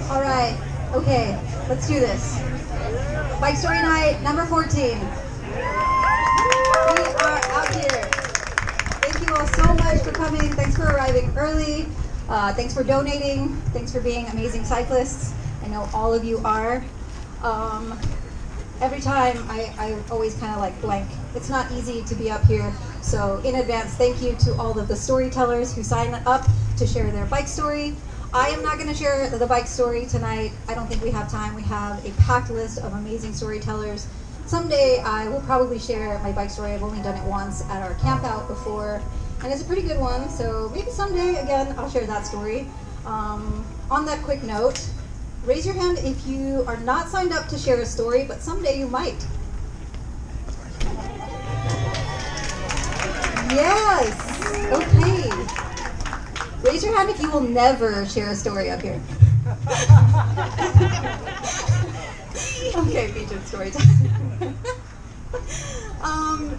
All right. Okay. Let's do this. Bike Story Night number 14. We are out here. Thank you all so much for coming. Thanks for arriving early. Thanks for donating. Thanks for being amazing cyclists. I know all of you are. Every time I always kind of like blank. It's not easy to be up here. So in advance, thank you to all of the storytellers who sign up to share their bike story. I am not going to share the bike story tonight. I don't think we have time. We have a packed list of amazing storytellers. Someday I will probably share my bike story. I've only done it once at our camp out before, and it's a pretty good one. So maybe someday, again, I'll share that story. On that quick note, raise your hand if you are not signed up to share a story, but someday you might. Yes! Okay. Raise your hand if you will never share a story up here. Okay, featured storytelling.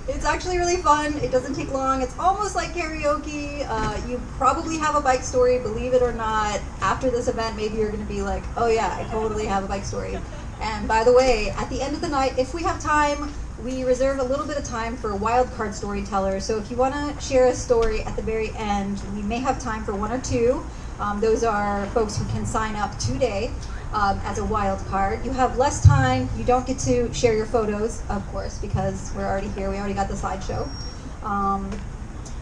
It's actually really fun. It doesn't take long. It's almost like karaoke. You probably have a bike story, believe it or not. After this event, maybe you're going to be like, oh yeah, I totally have a bike story. And by the way, at the end of the night, if we have time, we reserve a little bit of time for wild card storytellers. So if you want to share a story at the very end, we may have time for one or two. Those are folks who can sign up today as a wild card. You have less time. You don't get to share your photos, of course, because we're already here. We already got the slideshow.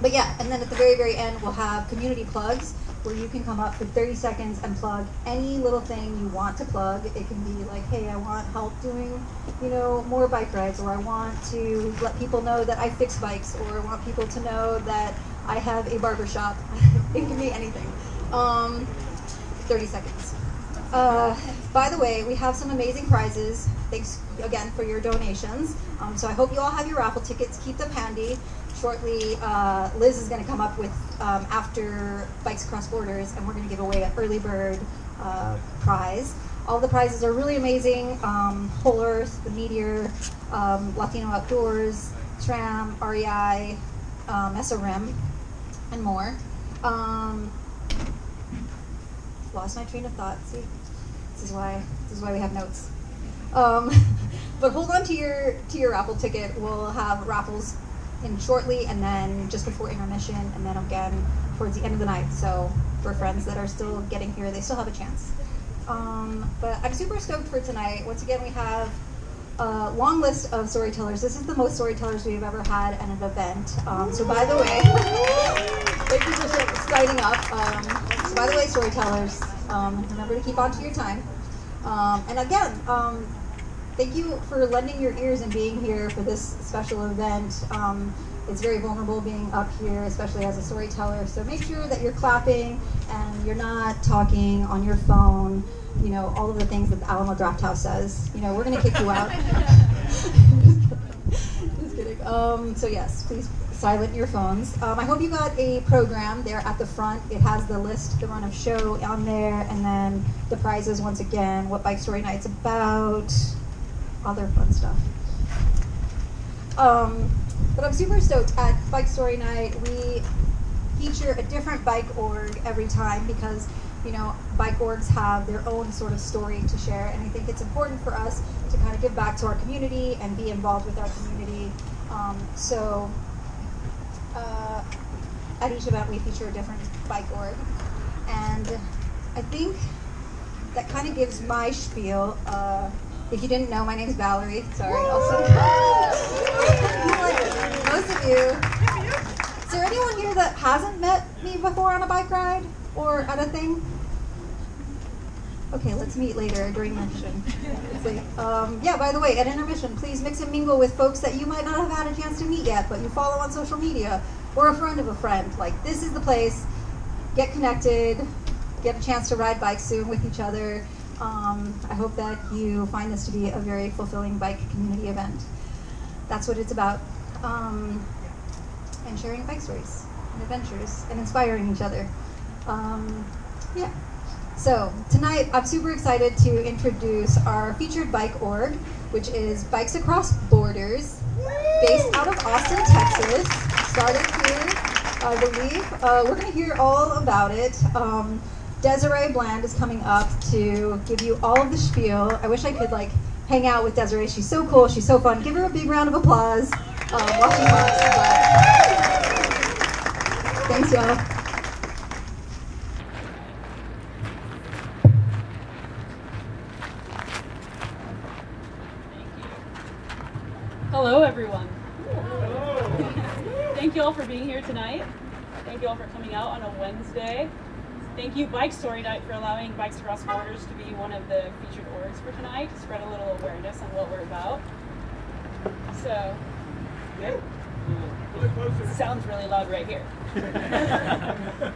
But yeah, and then at the very, very end, we'll have community plugs where you can come up for 30 seconds and plug any little thing you want to plug. It can be like, hey, I want help doing, more bike rides, or I want to let people know that I fix bikes, or I want people to know that I have a barber shop. It can be anything. 30 seconds. By the way, we have some amazing prizes. Thanks again for your donations. So I hope you all have your raffle tickets. Keep them handy. Shortly, Liz is going to come up with after Bikes Across Borders, and we're going to give away an early bird prize. All the prizes are really amazing. Whole Earth, the Meteor, Latino Outdoors, SRAM, REI, SRM, and more. Lost my train of thought. See, this is why we have notes. But hold on to your raffle ticket. We'll have raffles in shortly, and then just before intermission, and then again towards the end of the night. So for friends that are still getting here, they still have a chance. But I'm super stoked for tonight. Once again, we have a long list of storytellers. This is the most storytellers we've ever had at an event. So by the way, thank you for signing up. So by the way, storytellers, remember to keep on to your time. And again, thank you for lending your ears and being here for this special event. It's very vulnerable being up here, especially as a storyteller. So make sure that you're clapping and you're not talking on your phone. All of the things that the Alamo Draft House says. We're going to kick you out. Just kidding. So yes, please silent your phones. I hope you got a program there at the front. It has the list, the run of show on there, and then the prizes once again, what Bike Story Night's about, other fun stuff. But I'm super stoked. At Bike Story Night, we feature a different bike org every time because, bike orgs have their own sort of story to share, and I think it's important for us to kind of give back to our community and be involved with our community. So at each event, we feature a different bike org, and I think that kind of gives my spiel. If you didn't know, my name is Valerie. Sorry, also. Like most of you. Is there anyone here that hasn't met me before on a bike ride or at a thing? Okay, let's meet later during intermission. Yeah, by the way, at intermission, please mix and mingle with folks that you might not have had a chance to meet yet, but you follow on social media, or a friend of a friend. Like, this is the place. Get connected, get a chance to ride bikes soon with each other. I hope that you find this to be a very fulfilling bike community event. That's what it's about. And sharing bike stories and adventures and inspiring each other. Yeah. So tonight I'm super excited to introduce our featured bike org, which is Bikes Across Borders, based out of Austin, Texas. Started here, I believe. We're going to hear all about it. Desiree Bland is coming up to give you all of the spiel. I wish I could like hang out with Desiree. She's so cool. She's so fun. Give her a big round of applause while she talks. Thanks, y'all. Hello, everyone. Thank you all for being here tonight. Thank you all for coming out on a Wednesday. Thank you, Bike Story Night, for allowing Bikes Across Borders to be one of the featured orgs for tonight, to spread a little awareness on what we're about. So, sounds really loud right here. Okay.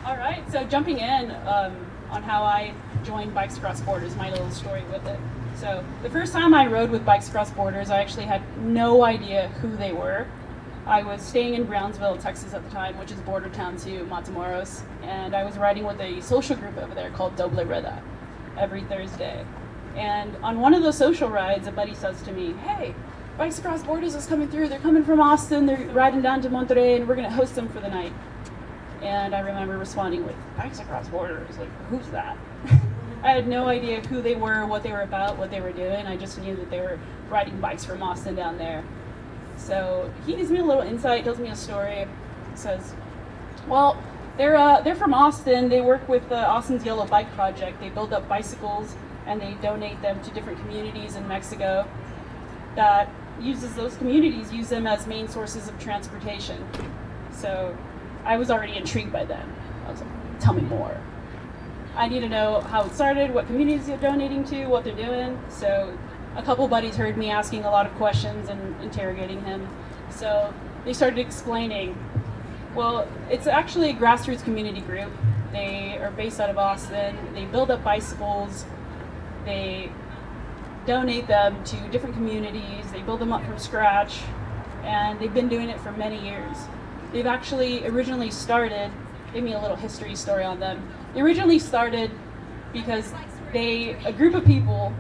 All right, so jumping in on how I joined Bikes Across Borders, my little story with it. So the first time I rode with Bikes Across Borders, I actually had no idea who they were. I was staying in Brownsville, Texas at the time, which is a border town to Matamoros, and I was riding with a social group over there called Doble Reda every Thursday. And on one of those social rides, a buddy says to me, "Hey, Bikes Across Borders is coming through. They're coming from Austin. They're riding down to Monterey, and we're going to host them for the night." And I remember responding with, "Bikes Across Borders? Like, who's that?" I had no idea who they were, what they were about, what they were doing. I just knew that they were riding bikes from Austin down there. So he gives me a little insight, tells me a story, says, "Well, they're from Austin. They work with Austin's Yellow Bike Project. They build up bicycles and they donate them to different communities in Mexico that those communities use them as main sources of transportation." So I was already intrigued by them. I was like, "Tell me more. I need to know how it started, what communities they're donating to, what they're doing." So a couple buddies heard me asking a lot of questions and interrogating him. So they started explaining, well, it's actually a grassroots community group. They are based out of Austin. They build up bicycles. They donate them to different communities. They build them up from scratch. And they've been doing it for many years. They've actually originally started, give me a little history story on them. They originally started because a group of people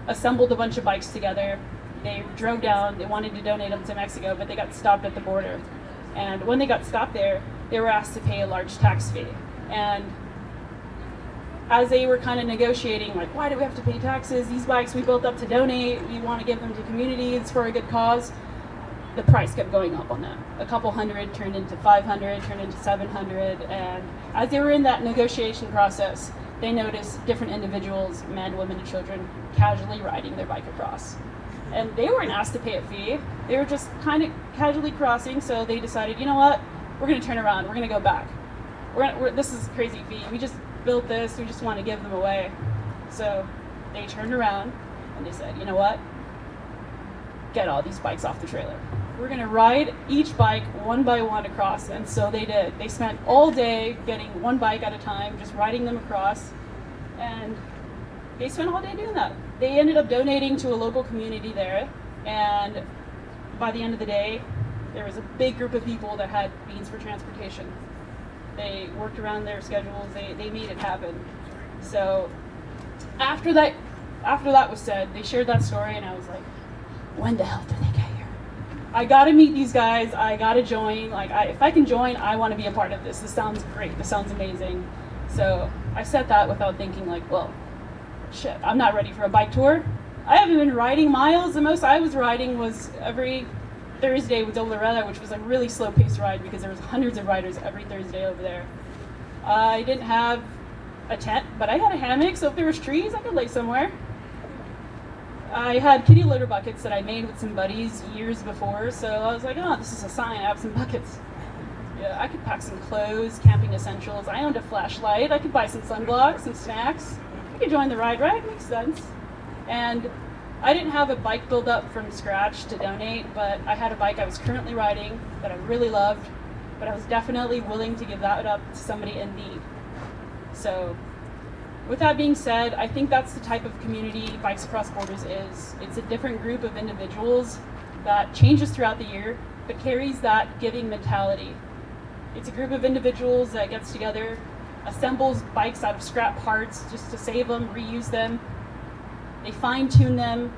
assembled a bunch of bikes together. They drove down, they wanted to donate them to Mexico, but they got stopped at the border. And when they got stopped there, they were asked to pay a large tax fee. And as they were kind of negotiating, like, why do we have to pay taxes? These bikes we built up to donate, we want to give them to communities for a good cause. The price kept going up on them. A couple hundred turned into 500, turned into 700, and as they were in that negotiation process, they noticed different individuals, men, women, and children, casually riding their bike across. And they weren't asked to pay a fee. They were just kind of casually crossing, so they decided, you know what, we're going to turn around, we're going to go back. This is a crazy fee. We just built this, we just want to give them away. So they turned around and they said, you know what, get all these bikes off the trailer. We're going to ride each bike one by one across. And so they did. They spent all day getting one bike at a time, just riding them across. And they spent all day doing that. They ended up donating to a local community there. And by the end of the day, there was a big group of people that had means for transportation. They worked around their schedules. They made it happen. So after that was said, they shared that story, and I was like, when the hell did they get here? I gotta meet these guys. I gotta join. If I can join, I want to be a part of this. This sounds great. This sounds amazing. So I said that without thinking, like, well, shit, I'm not ready for a bike tour. I haven't been riding miles. The most I was riding was every Thursday with Doloretta, which was a really slow-paced ride because there was hundreds of riders every Thursday over there. I didn't have a tent, but I had a hammock, so if there was trees, I could lay somewhere. I had kitty litter buckets that I made with some buddies years before, so I was like, oh, this is a sign, I have some buckets. Yeah, I could pack some clothes, camping essentials. I owned a flashlight. I could buy some sunblocks, some snacks. I could join the ride, right? Makes sense. And I didn't have a bike build up from scratch to donate, but I had a bike I was currently riding that I really loved, but I was definitely willing to give that up to somebody in need. So with that being said, I think that's the type of community Bikes Across Borders is. It's a different group of individuals that changes throughout the year, but carries that giving mentality. It's a group of individuals that gets together, assembles bikes out of scrap parts just to save them, reuse them. They fine-tune them.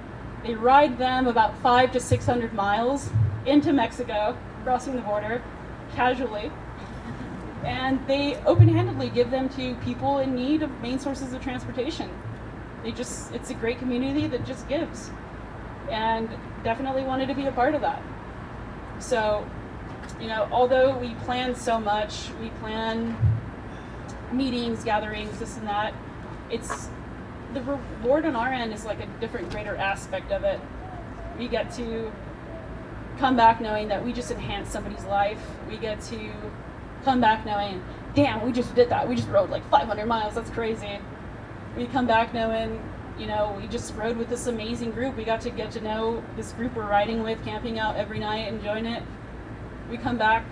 They ride them about 500 to 600 miles into Mexico, crossing the border, casually. and they open-handedly give them to people in need of main sources of transportation. It's a great community that just gives, and definitely wanted to be a part of that. So, although we plan so much, we plan meetings, gatherings, this and that, it's the reward on our end is like a different, greater aspect of it. We get to come back knowing that we just enhanced somebody's life. We get to come back knowing, damn, we just did that. We just rode like 500 miles. That's crazy. We come back knowing, we just rode with this amazing group. We got to know this group we're riding with, camping out every night, enjoying it. We come back,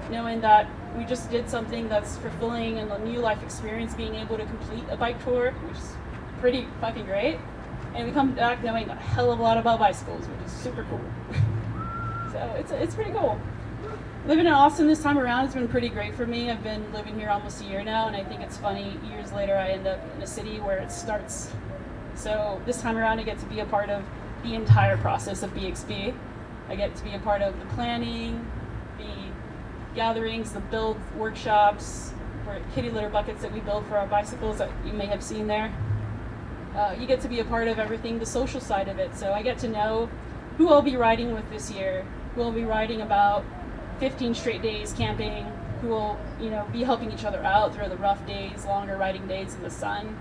knowing that we just did something that's fulfilling and a new life experience, being able to complete a bike tour, which is pretty fucking great. And we come back knowing a hell of a lot about bicycles, which is super cool. So it's pretty cool. Living in Austin this time around has been pretty great for me. I've been living here almost a year now, and I think it's funny, years later I end up in a city where it starts. So this time around I get to be a part of the entire process of BXB. I get to be a part of the planning, the gatherings, the build workshops, for kitty litter buckets that we build for our bicycles that you may have seen there. You get to be a part of everything, the social side of it. So I get to know who I'll be riding with this year, who I'll be riding about 15 straight days camping, who will, be helping each other out through the rough days, longer riding days in the sun,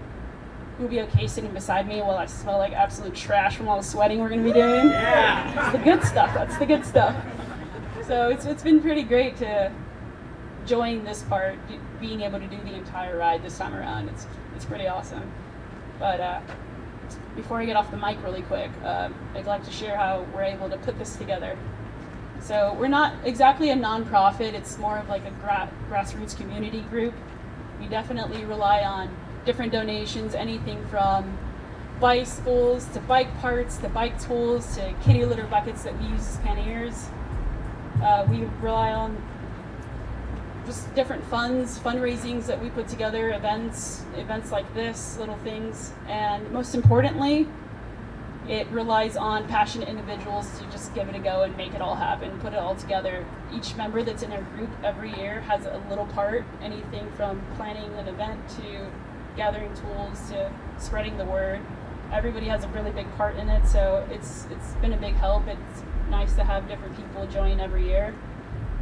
who will be okay sitting beside me while I smell like absolute trash from all the sweating we're going to be doing. Yeah. It's the good stuff. That's the good stuff. So it's been pretty great to join this part, being able to do the entire ride this time around. It's pretty awesome. But before I get off the mic really quick, I'd like to share how we're able to put this together. So we're not exactly a nonprofit, it's more of like a grassroots community group. We definitely rely on different donations, anything from bicycles to bike parts to bike tools to kitty litter buckets that we use as panniers. We rely on just different fundraisings that we put together, events like this, little things, and most importantly, it relies on passionate individuals to just give it a go and make it all happen, put it all together. Each member that's in our group every year has a little part, anything from planning an event to gathering tools to spreading the word. Everybody has a really big part in it, so it's been a big help. It's nice to have different people join every year.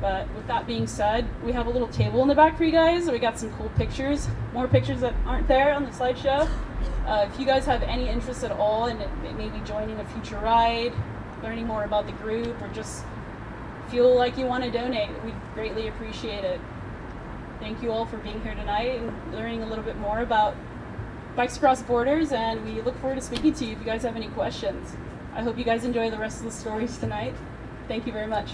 But with that being said, we have a little table in the back for you guys. We got some cool pictures, more pictures that aren't there on the slideshow. If you guys have any interest at all in maybe joining a future ride, learning more about the group, or just feel like you want to donate, we'd greatly appreciate it. Thank you all for being here tonight and learning a little bit more about Bikes Across Borders, and we look forward to speaking to you if you guys have any questions. I hope you guys enjoy the rest of the stories tonight. Thank you very much.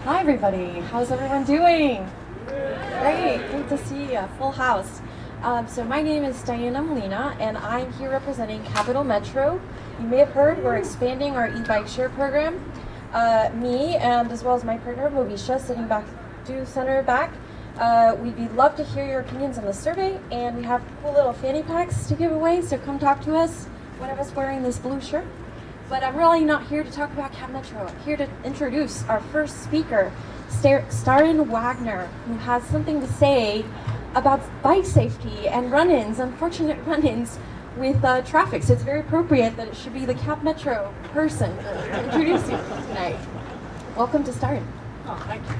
Hi everybody, how's everyone doing? Great to see you, full house. So my name is Andrea Molina and I'm here representing Capital Metro. You may have heard we're expanding our e-bike share program. Me and as well as my partner Movisha sitting back to center back. We'd love to hear your opinions on the survey, and we have cool little fanny packs to give away, so come talk to us, one of us wearing this blue shirt. But I'm really not here to talk about Cap Metro. I'm here to introduce our first speaker, Staryn Wagner, who has something to say about bike safety and run-ins, unfortunate run-ins with traffic. So it's very appropriate that it should be the Cap Metro person to introduce you tonight. Welcome to Staryn. Oh, thank you.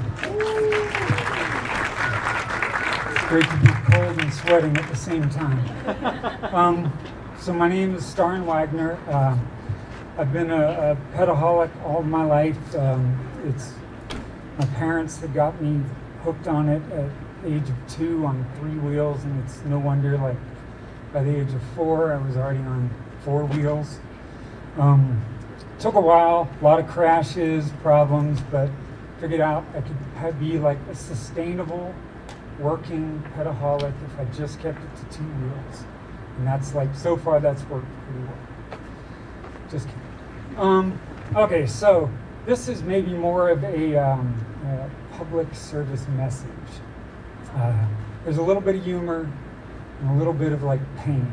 It's great to be cold and sweating at the same time. So my name is Staryn Wagner. I've been a pedaholic all my life. It's my parents that got me hooked on it at the age of 2 on 3 wheels, and it's no wonder, like, by the age of 4, I was already on 4 wheels. Took a while, a lot of crashes, problems, but figured out I could be like a sustainable, working pedaholic if I just kept it to 2 wheels. And that's like, so far that's worked pretty well. Just kidding. Okay, so this is maybe more of a public service message. There's a little bit of humor and a little bit of like pain,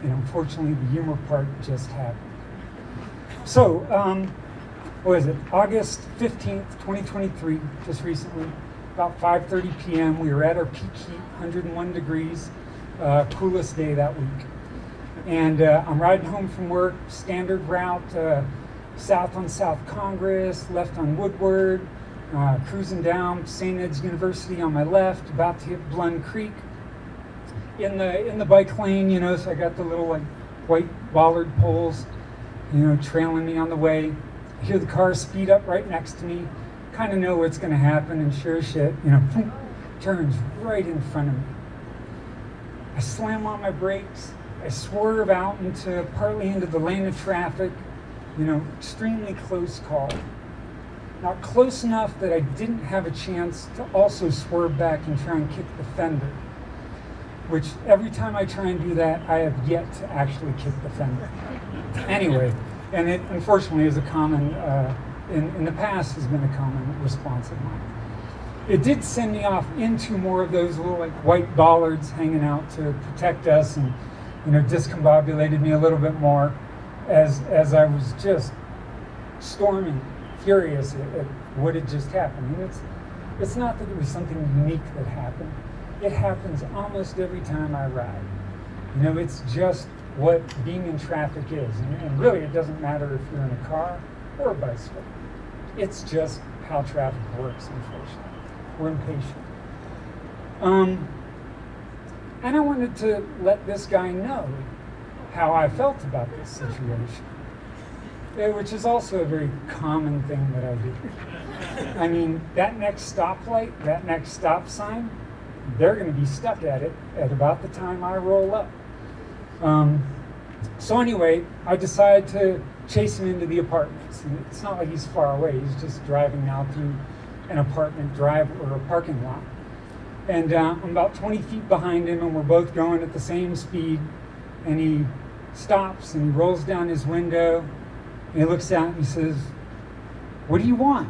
and unfortunately the humor part just happened. So, what is it? August 15th, 2023, just recently, about 5:30 p.m. We were at our peak heat, 101 degrees, coolest day that week. And I'm riding home from work, standard route, south on South Congress, left on Woodward, cruising down St. Ed's University on my left, about to hit Blund Creek. In the bike lane, you know, so I got the little like white bollard poles, you know, trailing me on the way. I hear the car speed up right next to me, kind of know what's going to happen, and sure as shit, you know, turns right in front of me. I slam on my brakes. I swerve out partly into the lane of traffic, you know, extremely close call. Not close enough that I didn't have a chance to also swerve back and try and kick the fender, which every time I try and do that, I have yet to actually kick the fender. Anyway, and it unfortunately is a common, in the past has been a common response of mine. It did send me off into more of those little like white bollards hanging out to protect us, and you know, discombobulated me a little bit more as I was just storming, furious at what had just happened. And it's not that it was something unique that happened. It happens almost every time I ride. You know, it's just what being in traffic is. And really, it doesn't matter if you're in a car or a bicycle. It's just how traffic works, unfortunately. We're impatient. And I wanted to let this guy know how I felt about this situation, which is also a very common thing that I do. I mean, that next stoplight, that next stop sign, they're going to be stuck at it at about the time I roll up. So anyway, I decided to chase him into the apartments. And it's not like he's far away. He's just driving now through an apartment drive or a parking lot. And I'm about 20 feet behind him, and we're both going at the same speed. And he stops and he rolls down his window, and he looks out and he says, "What do you want?"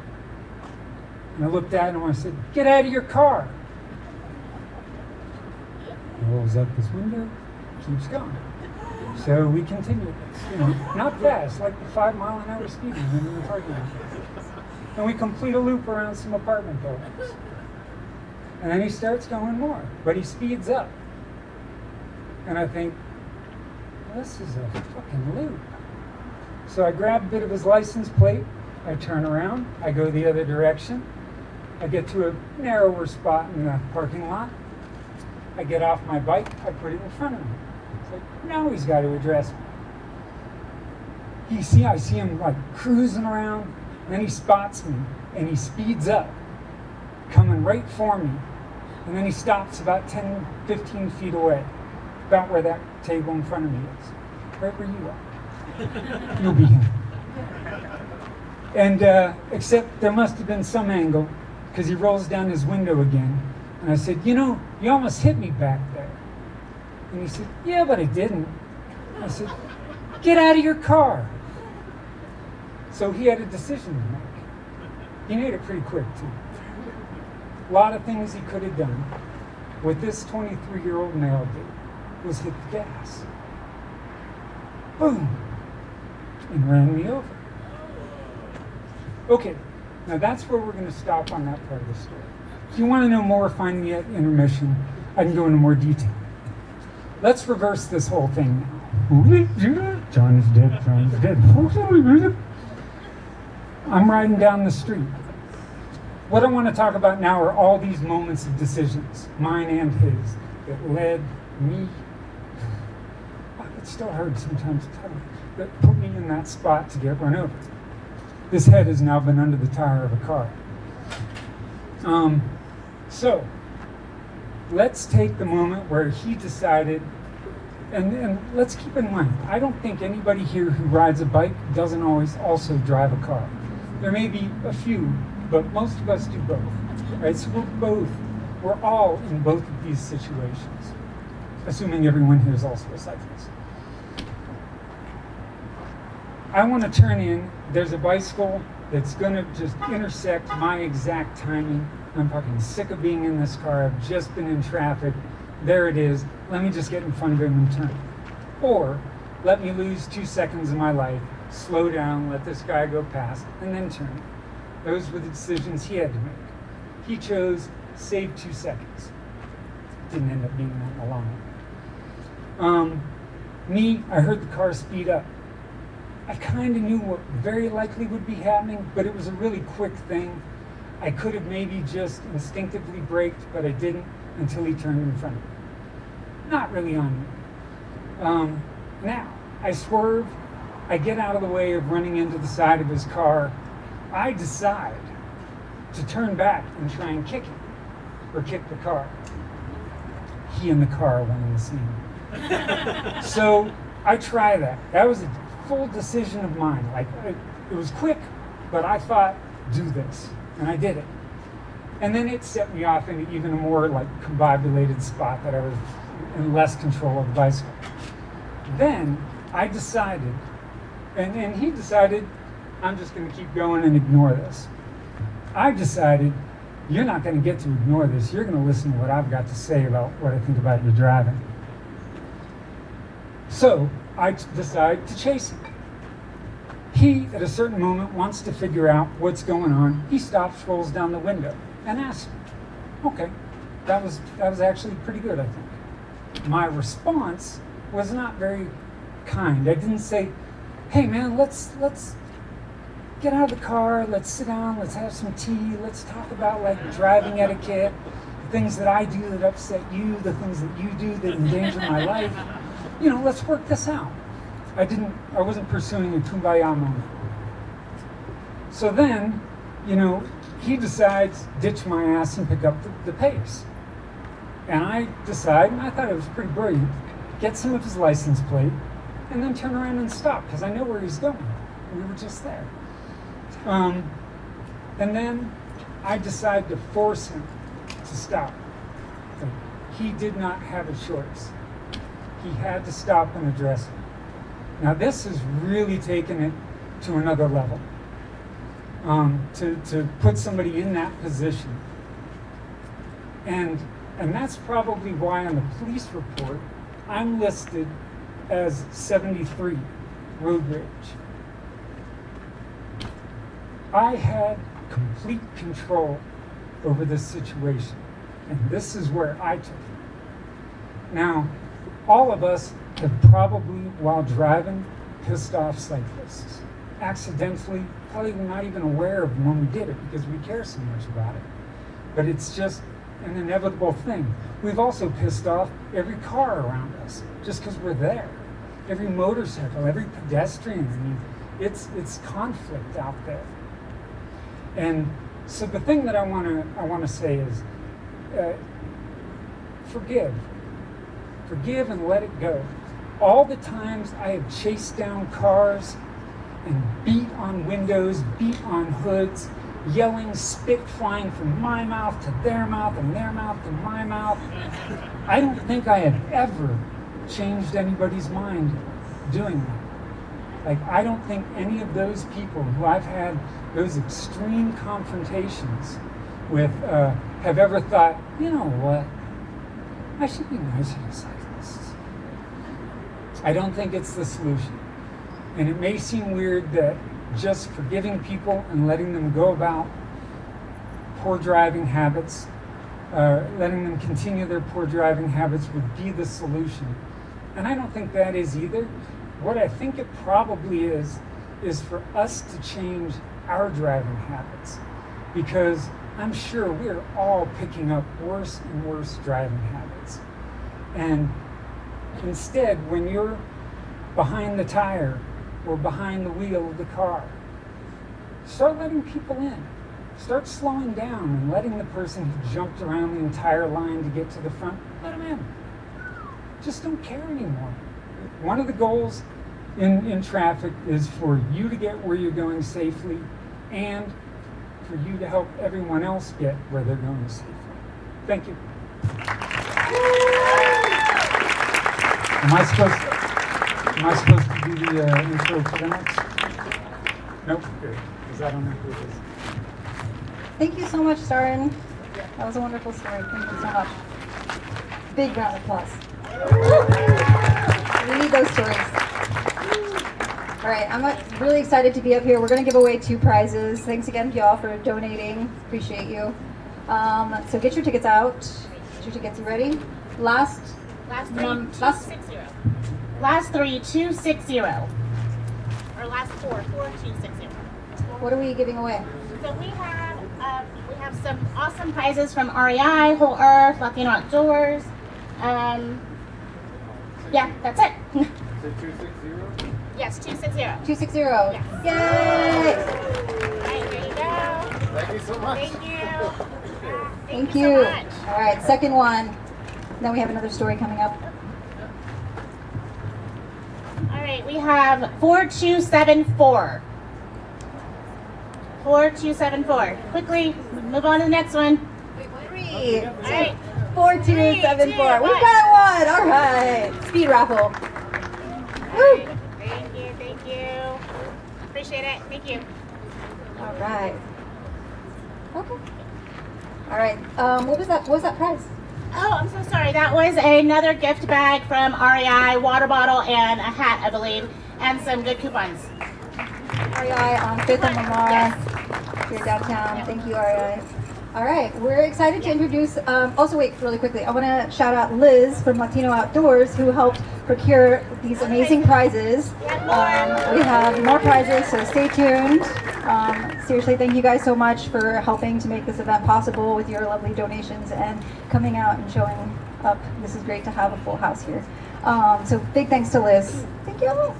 And I looked at him and I said, "Get out of your car." He rolls up his window, keeps going. So we continue this, you know, not fast, like the 5-mile-an-hour speed limit in the parking lot. And we complete a loop around some apartment buildings. And then he starts going more, but he speeds up. And I think, well, this is a fucking loop. So I grab a bit of his license plate, I turn around, I go the other direction, I get to a narrower spot in the parking lot, I get off my bike, I put it in front of him. It's like, now he's got to address me. I see him like cruising around, and then he spots me, and he speeds up, coming right for me. And then he stops about 10, 15 feet away, about where that table in front of me is, right where you are. You'll be him. And except there must have been some angle, because he rolls down his window again. And I said, "You know, you almost hit me back there." And he said, "Yeah, but I didn't." I said, "Get out of your car." So he had a decision to make. He made it pretty quick, too. A lot of things he could have done. What this 23-year-old male did was hit the gas. Boom. And ran me over. Okay, now that's where we're going to stop on that part of the story. If you want to know more, find me at intermission. I can go into more detail. Let's reverse this whole thing now. John is dead, John is dead. I'm riding down the street. What I want to talk about now are all these moments of decisions, mine and his, that led me, it's still hard sometimes to tell, that put me in that spot to get run over. This head has now been under the tire of a car. So, let's take the moment where he decided, and let's keep in mind, I don't think anybody here who rides a bike doesn't always also drive a car. There may be a few, but most of us do both, right? So we're all in both of these situations, assuming everyone here is also a cyclist. I want to turn in, there's a bicycle that's gonna just intersect my exact timing. I'm fucking sick of being in this car. I've just been in traffic. There it is. Let me just get in front of him and turn. Or let me lose 2 seconds of my life, slow down, let this guy go past, and then turn. Those were the decisions he had to make. He chose save 2 seconds. Didn't end up being that in the long run. Me, I heard the car speed up. I kind of knew what very likely would be happening, but it was a really quick thing. I could have maybe just instinctively braked, but I didn't until he turned in front of me. Not really on me. Now, I swerve, I get out of the way of running into the side of his car. I decide to turn back and try and kick him, or kick the car. He and the car went in the same. So I try that. That was a full decision of mine. Like, it was quick, but I thought, do this, and I did it. And then it set me off into even a more like combobulated spot that I was in less control of the bicycle. Then I decided, and he decided, I'm just going to keep going and ignore this. I decided, you're not going to get to ignore this. You're going to listen to what I've got to say about what I think about your driving. So I decide to chase him. He, at a certain moment, wants to figure out what's going on. He stops, rolls down the window, and asks me. Okay, that was actually pretty good, I think. My response was not very kind. I didn't say, hey man, let's get out of the car, let's sit down, let's have some tea, let's talk about like driving etiquette, the things that I do that upset you, the things that you do that endanger my life. You know, let's work this out. I wasn't pursuing a kumbaya moment. So then, you know, he decides ditch my ass and pick up the pace. And I decide, and I thought it was pretty brilliant, get some of his license plate and then turn around and stop because I know where he's going. We were just there. And then I decide to force him to stop. He did not have a choice. He had to stop and address it. Now this is really taking it to another level. To put somebody in that position. And that's probably why on the police report, I'm listed as 73 road rage. I had complete control over this situation, and this is where I took it. Now, all of us have probably, while driving, pissed off cyclists. Accidentally, probably not even aware of when we did it because we care so much about it. But it's just an inevitable thing. We've also pissed off every car around us just because we're there. Every motorcycle, every pedestrian. I mean, it's conflict out there. And so the thing that I want to say is, forgive and let it go. All the times I have chased down cars and beat on windows, beat on hoods, yelling, spit flying from my mouth to their mouth and their mouth to my mouth. I don't think I have ever changed anybody's mind doing that. Like, I don't think any of those people who I've had those extreme confrontations with have ever thought, you know what, I should be nicer to cyclists. I don't think it's the solution. And it may seem weird that just forgiving people and letting them go about poor driving habits, letting them continue their poor driving habits would be the solution. And I don't think that is either. What I think it probably is for us to change our driving habits. Because I'm sure we're all picking up worse and worse driving habits. And instead, when you're behind the tire or behind the wheel of the car, start letting people in. Start slowing down and letting the person who jumped around the entire line to get to the front, let them in. Just don't care anymore. One of the goals in traffic is for you to get where you're going safely and for you to help everyone else get where they're going safely. Thank you. Am I supposed to do the intro for the next? Nope. Good. because I don't know who it is. Thank you so much, Staryn. That was a wonderful story. Thank you so much. Big round of applause. We need those stories. All right, I'm really excited to be up here. We're going to give away 2 prizes. Thanks again, y'all, for donating. Appreciate you. So get your tickets out. Get your tickets. You ready? Last 3, 260. Last 3, 260. Or last 4, 260. What are we giving away? So we have some awesome prizes from REI, Whole Earth, Latino Outdoors. Yeah, that's it. Is it 260? Yes, 260. 260. Yes. Yay! All right, there you go. Thank you so much. Thank you. Thank you you. so much. All right, second one. Then we have another story coming up. All right, we have 4274. 4274. Quickly, move on to the next one. 3, All right. 4, 2, 7, 4. 1. We've got one. All right. Speed raffle. Woo. Thank you, thank you. Appreciate it. Thank you. All right. Okay. All right. What was that? What was that prize? Oh, I'm so sorry. That was another gift bag from REI, water bottle, and a hat, I believe, and some good coupons. REI on 5th and Lamar. Here downtown. Thank you, REI. All right, we're excited to introduce, also wait, really quickly, I want to shout out Liz from Latino Outdoors who helped procure these amazing prizes. We have more prizes, so stay tuned. Seriously, thank you guys so much for helping to make this event possible with your lovely donations and coming out and showing up. This is great to have a full house here. So big thanks to Liz. Thank you.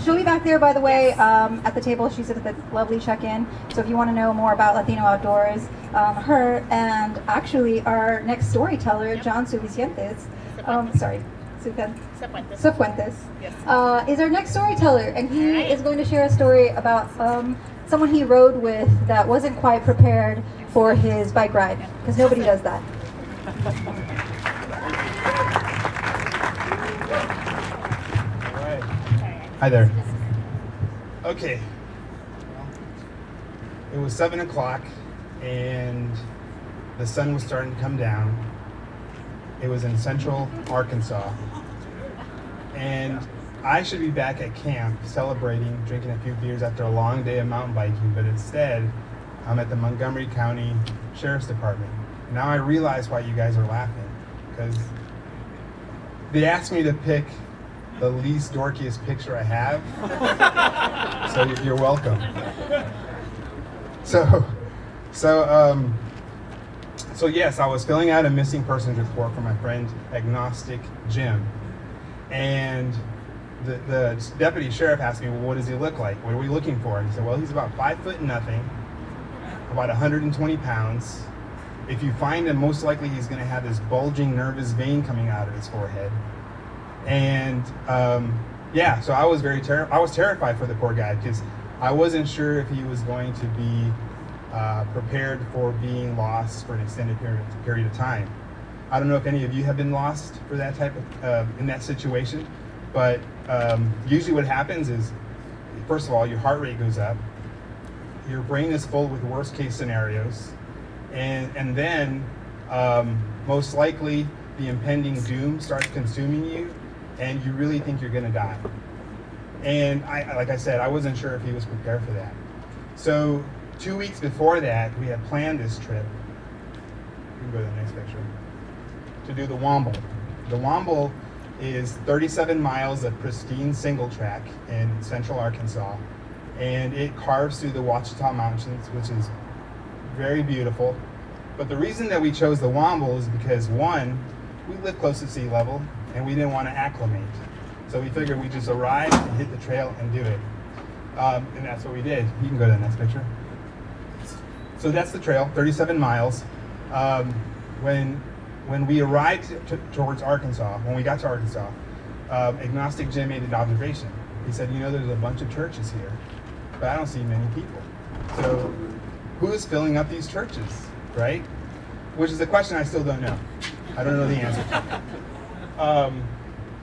She'll be back there, by the way, at the table. She's at the lovely check-in. So if you want to know more about Latino Outdoors, her and actually our next storyteller, John Sifuentes, Sifuentes, is our next storyteller. And he is going to share a story about someone he rode with that wasn't quite prepared for his bike ride, because nobody does that. Hi there. Okay. It was 7 o'clock and the sun was starting to come down. It was in central Arkansas. And I should be back at camp celebrating, drinking a few beers after a long day of mountain biking, but instead I'm at the Montgomery County Sheriff's Department. Now I realize why you guys are laughing, because they asked me to pick the least dorkiest picture I have. So you're welcome. So yes, I was filling out a missing persons report for my friend Agnostic Jim. And the deputy sheriff asked me, well, what does he look like? What are we looking for? And he said, well, he's about 5 foot nothing, about 120 pounds. If you find him, most likely he's gonna have this bulging nervous vein coming out of his forehead. And yeah, so I was terrified for the poor guy, because I wasn't sure if he was going to be prepared for being lost for an extended period of time. I don't know if any of you have been lost for that type of, in that situation, but usually what happens is, first of all, your heart rate goes up, your brain is full with worst case scenarios, and then most likely the impending doom starts consuming you, and you really think you're gonna die. And like I said, I wasn't sure if he was prepared for that. So 2 weeks before that, we had planned this trip. You can go to the next picture. To do the Womble. The Womble is 37 miles of pristine single track in central Arkansas, and it carves through the Ouachita Mountains, which is very beautiful. But the reason that we chose the Womble is because, one, we live close to sea level, and we didn't want to acclimate. So we figured we'd just arrive and hit the trail and do it. And that's what we did. You can go to the next picture. So that's the trail, 37 miles. When we arrived towards Arkansas, when we got to Arkansas, Agnostic Jim made an observation. He said, you know, there's a bunch of churches here, but I don't see many people. So who's filling up these churches, right? Which is a question I still don't know. I don't know the answer to.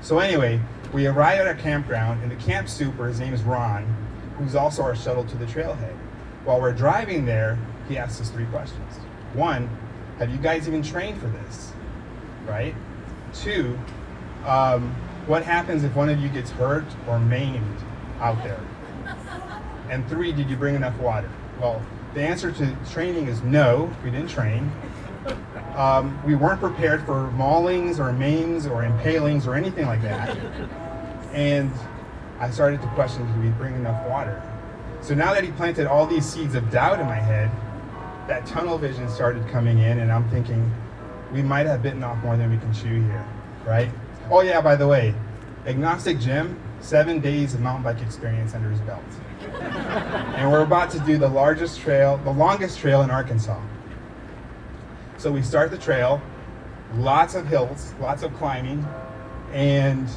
So anyway, we arrived at our campground, and the camp super, his name is Ron, who's also our shuttle to the trailhead. while we're driving there, he asks us 3 questions. 1, have you guys even trained for this? Right? 2, what happens if one of you gets hurt or maimed out there? And 3, did you bring enough water? Well, the answer to training is no, we didn't train. We weren't prepared for maulings or maims or impalings or anything like that. And I started to question, did we bring enough water? So now that he planted all these seeds of doubt in my head, that tunnel vision started coming in, and I'm thinking, we might have bitten off more than we can chew here, right? Oh yeah, by the way, Agnostic Jim, 7 days of mountain bike experience under his belt. And we're about to do the longest trail in Arkansas. So we start the trail, lots of hills, lots of climbing, and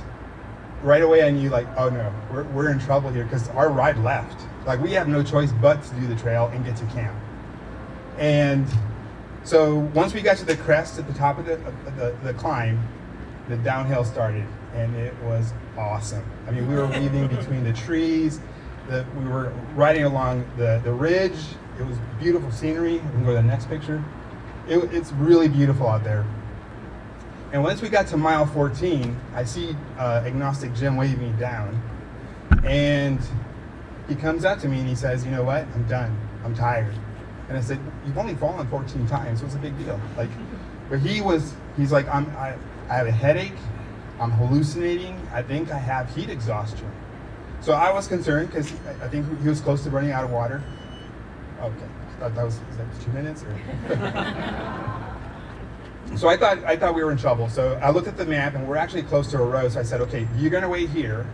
right away I knew, like, oh no, we're in trouble here, because our ride left. Like, we have no choice but to do the trail and get to camp. And so once we got to the crest at the top of the climb, the downhill started, and it was awesome. I mean, we were weaving between the trees, we were riding along the ridge. It was beautiful scenery. We can go to the next picture. It's really beautiful out there. And once we got to mile 14, I see Agnostic Jim waving me down, and he comes up to me and he says, you know what, I'm done, I'm tired. And I said, you've only fallen 14 times, what's the big deal? Like, but he's like, I have a headache, I'm hallucinating, I think I have heat exhaustion. So I was concerned, because I think he was close to running out of water. Okay, is that 2 minutes? Or? So I thought we were in trouble. So I looked at the map, and we're actually close to a road. So I said, okay, you're gonna wait here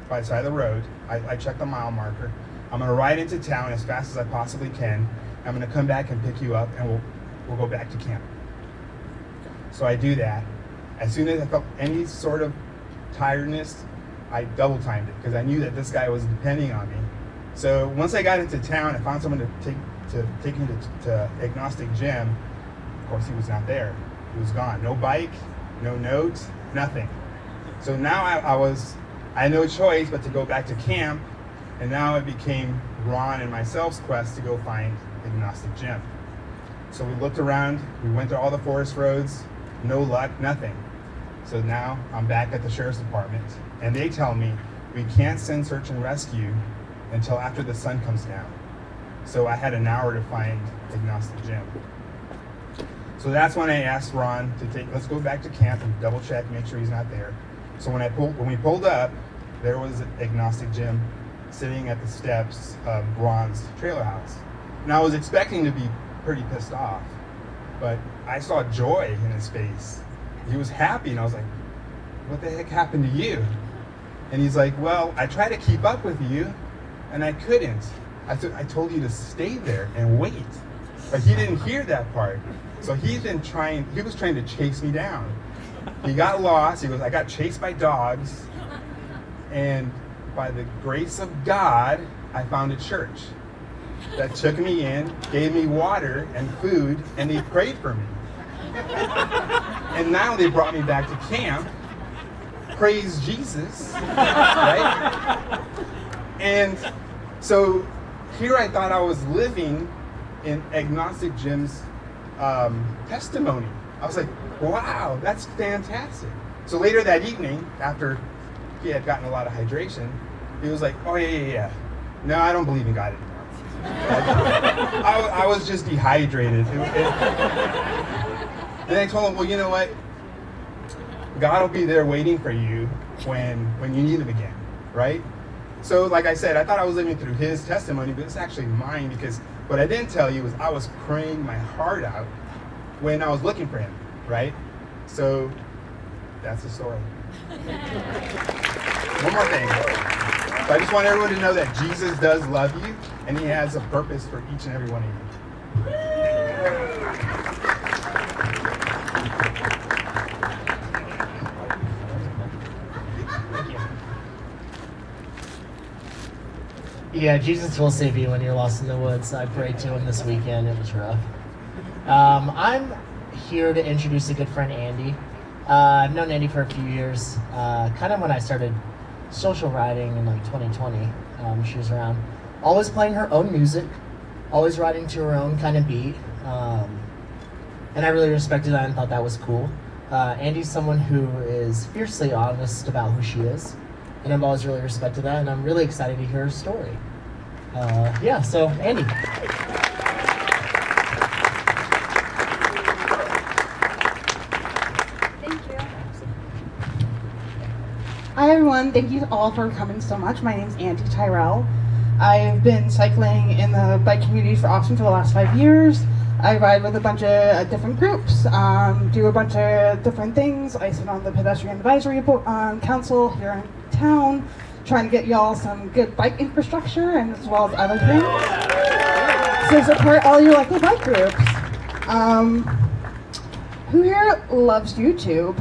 by the side of the road. I checked the mile marker. I'm gonna ride into town as fast as I possibly can. I'm gonna come back and pick you up, and we'll go back to camp. So I do that. As soon as I felt any sort of tiredness, I double timed it, because I knew that this guy was depending on me. So once I got into town, I found someone to take me to Agnostic Jim. Of course, he was not there. He was gone. No bike, no notes, nothing. So now I had no choice but to go back to camp, and now it became Ron and myself's quest to go find Agnostic Jim. So we looked around, we went to all the forest roads, no luck, nothing. So now I'm back at the sheriff's department, and they tell me we can't send search and rescue until after the sun comes down. So I had an hour to find Agnostic Jim. So that's when I asked Ron to let's go back to camp and double check, make sure he's not there. So when we pulled up, there was Agnostic Jim sitting at the steps of Ron's trailer house. And I was expecting to be pretty pissed off, but I saw joy in his face. He was happy, and I was like, what the heck happened to you? And he's like, well, I tried to keep up with you, and I couldn't. I told you to stay there and wait. But he didn't hear that part. So he was trying to chase me down. He got lost. He goes, I got chased by dogs, and by the grace of God, I found a church that took me in, gave me water and food, and they prayed for me. And now they brought me back to camp. Praise Jesus, right? And so here I thought I was living in Agnostic Jim's testimony. I was like, wow, that's fantastic. So later that evening, after he had gotten a lot of hydration, he was like, oh yeah. No, I don't believe in God anymore. I was just dehydrated. Then I told him, well, you know what? God will be there waiting for you when you need him again, right? So like I said, I thought I was living through his testimony, but it's actually mine, because what I didn't tell you was I was praying my heart out when I was looking for him, right? So that's the story. One more thing. So I just want everyone to know that Jesus does love you, and he has a purpose for each and every one of you. Yeah, Jesus will save you when you're lost in the woods. I prayed to him this weekend. It was rough. I'm here to introduce a good friend, Andy. I've known Andy for a few years. Kind of when I started social riding in like 2020. She was around, always playing her own music. always riding to her own kind of beat. And I really respected that and thought that was cool. Andy's someone who is fiercely honest about who she is, and I've always really respected that, and I'm really excited to hear her story. Yeah, so Andy. Hi everyone, thank you all for coming so much. My name is Andrea Tyrell. I've been cycling in the bike community for Austin for the last 5 years. I ride with a bunch of different groups, do a bunch of different things. I sit on the pedestrian advisory council here in town, trying to get y'all some good bike infrastructure and as well as other things. So support all your local bike groups. Who here loves YouTube?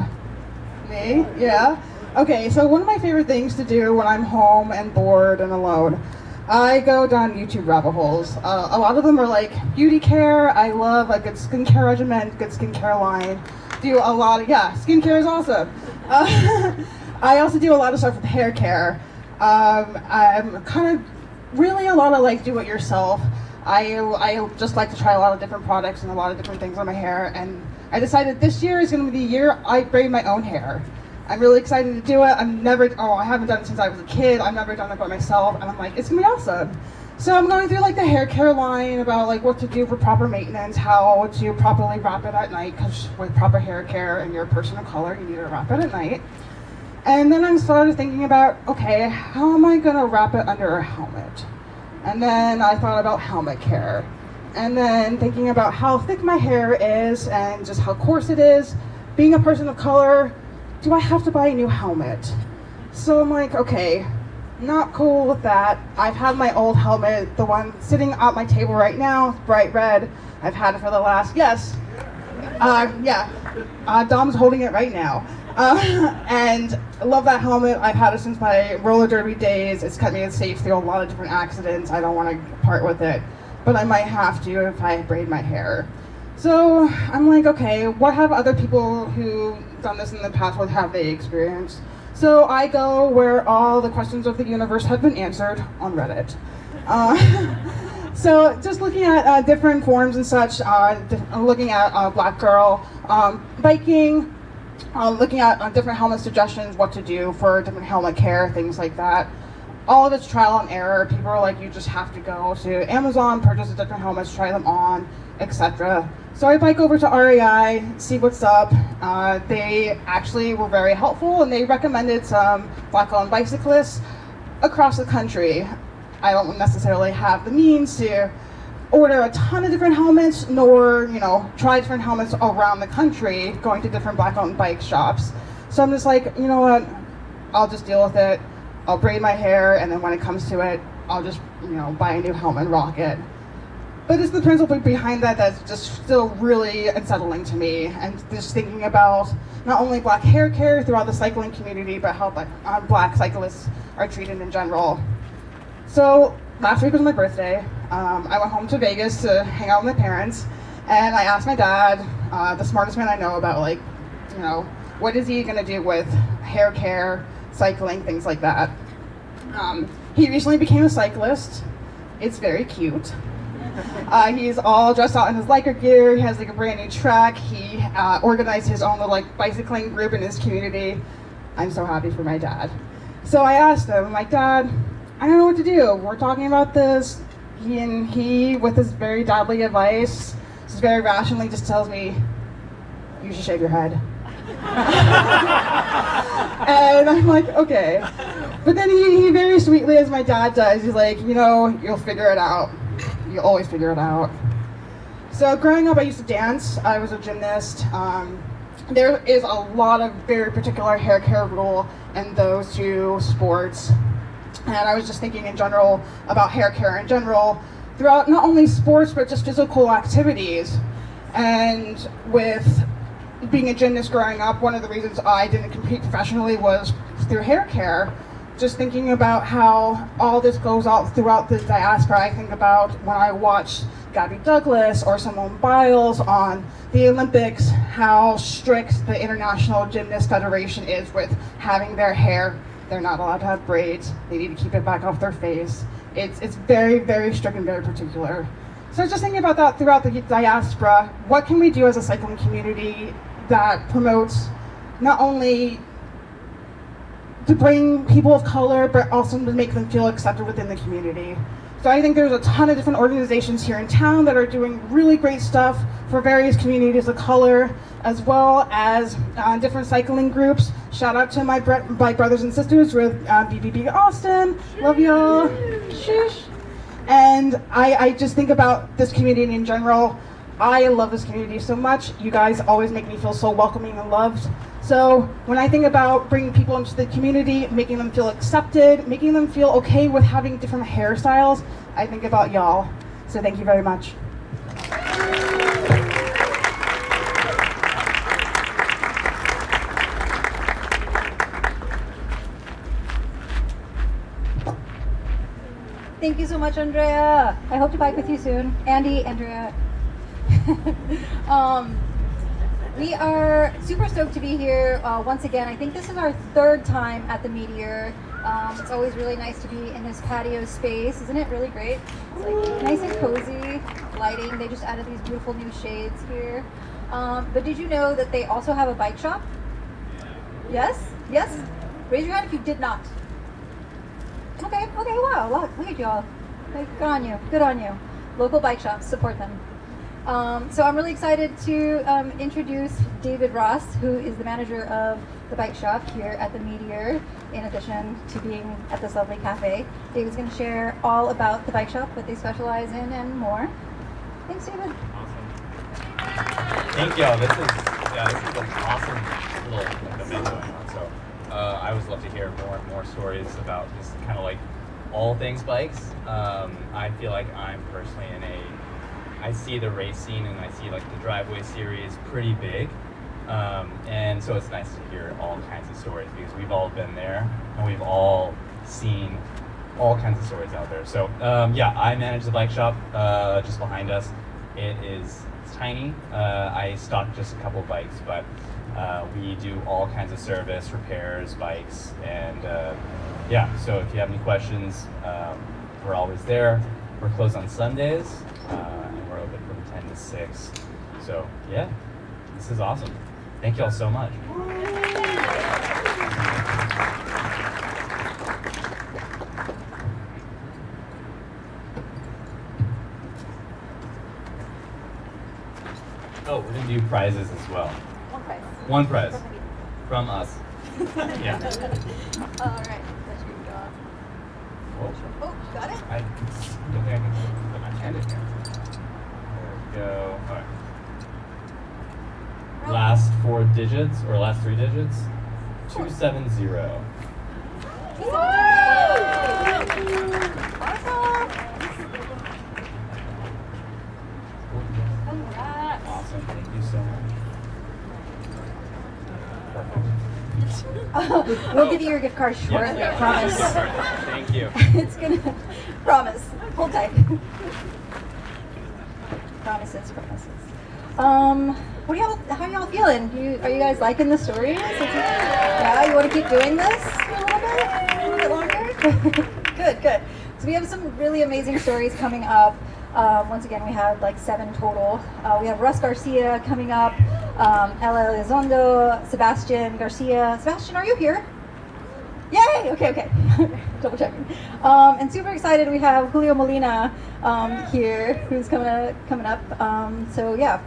Me? Yeah? Okay, so one of my favorite things to do when I'm home and bored and alone, I go down YouTube rabbit holes. A lot of them are like beauty care. I love a good skincare regimen, good skincare line. Do a lot of, skincare is awesome. I also do a lot of stuff with hair care. I'm kind of really a lot of like do it yourself. I just like to try a lot of different products and a lot of different things on my hair, and I decided this year is going to be the year I braid my own hair. I'm really excited to do it. I haven't done it since I was a kid. I've never done it by myself, and I'm like, it's gonna be awesome. So I'm going through like the hair care line about like what to do for proper maintenance, how to properly wrap it at night, because with proper hair care and your person of color, you need to wrap it at night. And then I started thinking about, okay, how am I gonna wrap it under a helmet? And then I thought about helmet care. And then thinking about how thick my hair is and just how coarse it is. Being a person of color, do I have to buy a new helmet? So I'm like, okay, not cool with that. I've had my old helmet, the one sitting at my table right now, bright red. I've had it for the last, Dom's holding it right now. And I love that helmet. I've had it since my roller derby days. It's kept me safe through a lot of different accidents. I don't want to part with it, but I might have to if I braid my hair. So I'm like, okay, what have other people who done this in the past, what have they experienced? So I go where all the questions of the universe have been answered, on Reddit. So just looking at different forums and such, looking at Black Girl biking, looking at different helmet suggestions, what to do for different helmet care, things like that. All of it's trial and error. People are like, you just have to go to Amazon, purchase the different helmets, try them on, etc. So I bike over to REI, see what's up. They actually were very helpful, and they recommended some Black-owned bicyclists across the country. I don't necessarily have the means to order a ton of different helmets, nor try different helmets around the country, going to different Black-owned bike shops. So I'm just like, you know what? I'll just deal with it. I'll braid my hair, and then when it comes to it, I'll just buy a new helmet and rock it. But it's the principle behind that that's just still really unsettling to me, and just thinking about not only Black hair care throughout the cycling community, but how Black cyclists are treated in general. So last week was my birthday. I went home to Vegas to hang out with my parents, and I asked my dad, the smartest man I know, about what is he gonna do with hair care, cycling, things like that. He recently became a cyclist. It's very cute. He's all dressed out in his Lycra gear. He has a brand new track. He organized his own little bicycling group in his community. I'm so happy for my dad. So I asked him, I'm like, Dad, I don't know what to do. We're talking about this. He, with his very dadly advice, just very rationally just tells me, you should shave your head. And I'm like, okay. But then he very sweetly, as my dad does, he's like, you'll figure it out. You always figure it out. So growing up, I used to dance. I was a gymnast. There is a lot of very particular hair care rule in those two sports. And I was just thinking in general about hair care in general throughout not only sports, but just physical activities. And with being a gymnast growing up, one of the reasons I didn't compete professionally was through hair care. Just thinking about how all this goes out throughout the diaspora. I think about when I watch Gabby Douglas or Simone Biles on the Olympics, how strict the International Gymnast Federation is with having their hair. They're not allowed to have braids. They need to keep it back off their face. It's very, very strict and very particular. So just thinking about that throughout the diaspora, what can we do as a cycling community that promotes not only to bring people of color, but also to make them feel accepted within the community? So I think there's a ton of different organizations here in town that are doing really great stuff for various communities of color, as well as different cycling groups. Shout out to my brothers and sisters with BBB Austin. Love y'all. Shush. And I just think about this community in general. I love this community so much. You guys always make me feel so welcoming and loved. So when I think about bringing people into the community, making them feel accepted, making them feel okay with having different hairstyles, I think about y'all. So thank you very much. Thank you so much, Andrea. I hope to bike with you soon. Andy, Andrea. We are super stoked to be here once again. I think this is our third time at the Meteor. It's always really nice to be in this patio space. Isn't it really great? It's like nice and cozy, lighting. They just added these beautiful new shades here. But did you know that they also have a bike shop? Yes? Yes? Raise your hand if you did not. Okay, wow, look at y'all. Like, good on you, good on you. Local bike shops, support them. So I'm really excited to introduce David Ross, who is the manager of the bike shop here at the Meteor, in addition to being at this lovely cafe. David's going to share all about the bike shop, what they specialize in, and more. Thanks, David. Awesome. Thank y'all. This is an awesome little event going on. So I always love to hear more and more stories about just kind of like all things bikes. I feel like I'm personally I see the race scene and I see like the driveway series pretty big. And so it's nice to hear all kinds of stories because we've all been there and we've all seen all kinds of stories out there. So yeah, I manage the bike shop just behind us. It's tiny. I stock just a couple bikes, but we do all kinds of service, repairs, bikes, and yeah, so if you have any questions, we're always there. We're closed on Sundays, and we're open from 10 to 6. So yeah, this is awesome. Thank you all so much. Oh, we're gonna do prizes as well. One prize. One prize from us. Yeah. All right, that's your job. Whoa. Oh, got it? I don't think I can put my hand in here. There we go. All right. Last 4 digits, or last 3 digits? 270. Awesome! Congrats! Awesome. Thank you so much. We'll give you your gift card shortly, Yeah. I promise. Thank you. It's gonna, promise. Hold tight. Promises. How y'all feeling? Are you guys liking the stories? Yeah, you want to keep doing this a little bit longer? Good. So we have some really amazing stories coming up. Once again, we have like 7 total. We have Russ Garcia coming up, Elizondo, Sebastian Garcia. Sebastian, are you here? Yay! Okay. Double checking. And super excited, we have Julian Molina here, who's coming up. So yeah,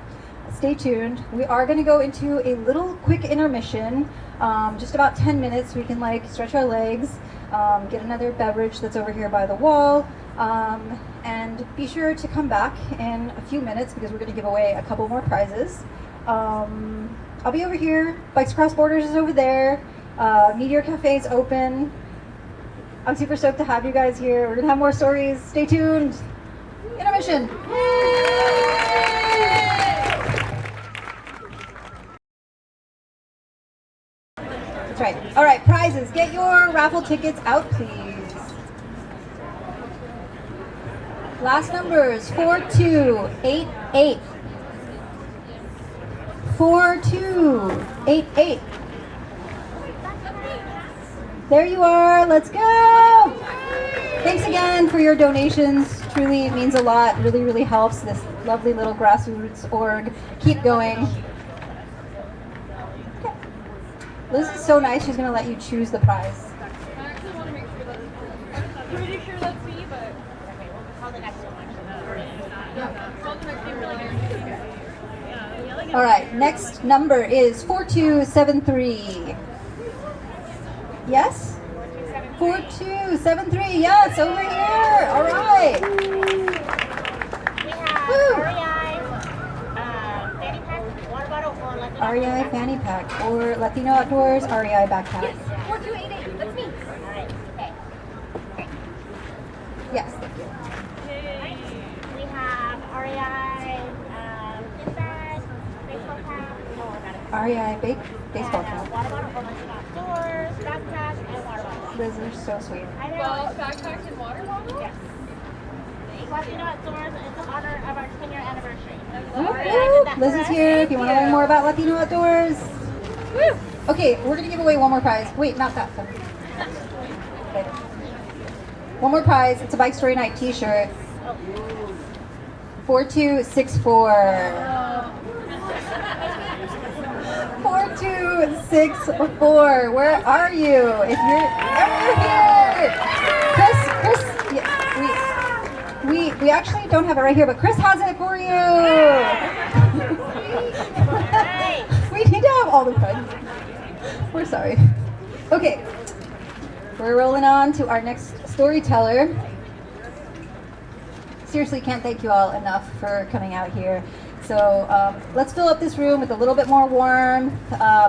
stay tuned. We are going to go into a little quick intermission, just about 10 minutes. We can like stretch our legs, get another beverage that's over here by the wall, and be sure to come back in a few minutes because we're going to give away a couple more prizes. I'll be over here. Bikes Across Borders is over there. Meteor Cafe is open. I'm super stoked to have you guys here. We're gonna have more stories. Stay tuned. Intermission. That's right. All right, prizes. Get your raffle tickets out, please. Last numbers 4288. 4288. There you are. Let's go. Thanks again for your donations truly means a lot. Really, really helps this lovely little grassroots org keep going. Okay. Liz is so nice. She's going to let you choose the prize. I actually want to make sure that I'm pretty sure that's me, but Okay, we'll call the next one. All right, next number is 4273. Yes? 4273, yes, over here. All right. We have Woo. REI fanny pack, water bottle, or Latino. REI fanny pack or Latino Outdoors REI backpack. 4288. That's me. All right. Okay. Yes, thank you. We have REI gift bag, baseball cap. Oh, I got it. REI baseball And, cap. water bottle, or Latino Outdoors, backpack, and water bottle. Liz are so sweet. I know. Well, backpack and water bottle? Yes. Latino Outdoors is in honor of our 10-year anniversary. Whoop, REI did whoop. that Liz for is us. here if you want to learn more about Latino Outdoors. Woo! Okay, we're going to give away one more prize. Wait, not that one. Okay. One more prize. It's a Bike Story Night t-shirt. 4264. 4264. Where are you? If you're here. Chris, yeah, we actually don't have it right here, but Chris has it for you. We need to have all the fun. We're sorry. Okay. We're rolling on to our next storyteller. Seriously, can't thank you all enough for coming out here. So let's fill up this room with a little bit more warmth,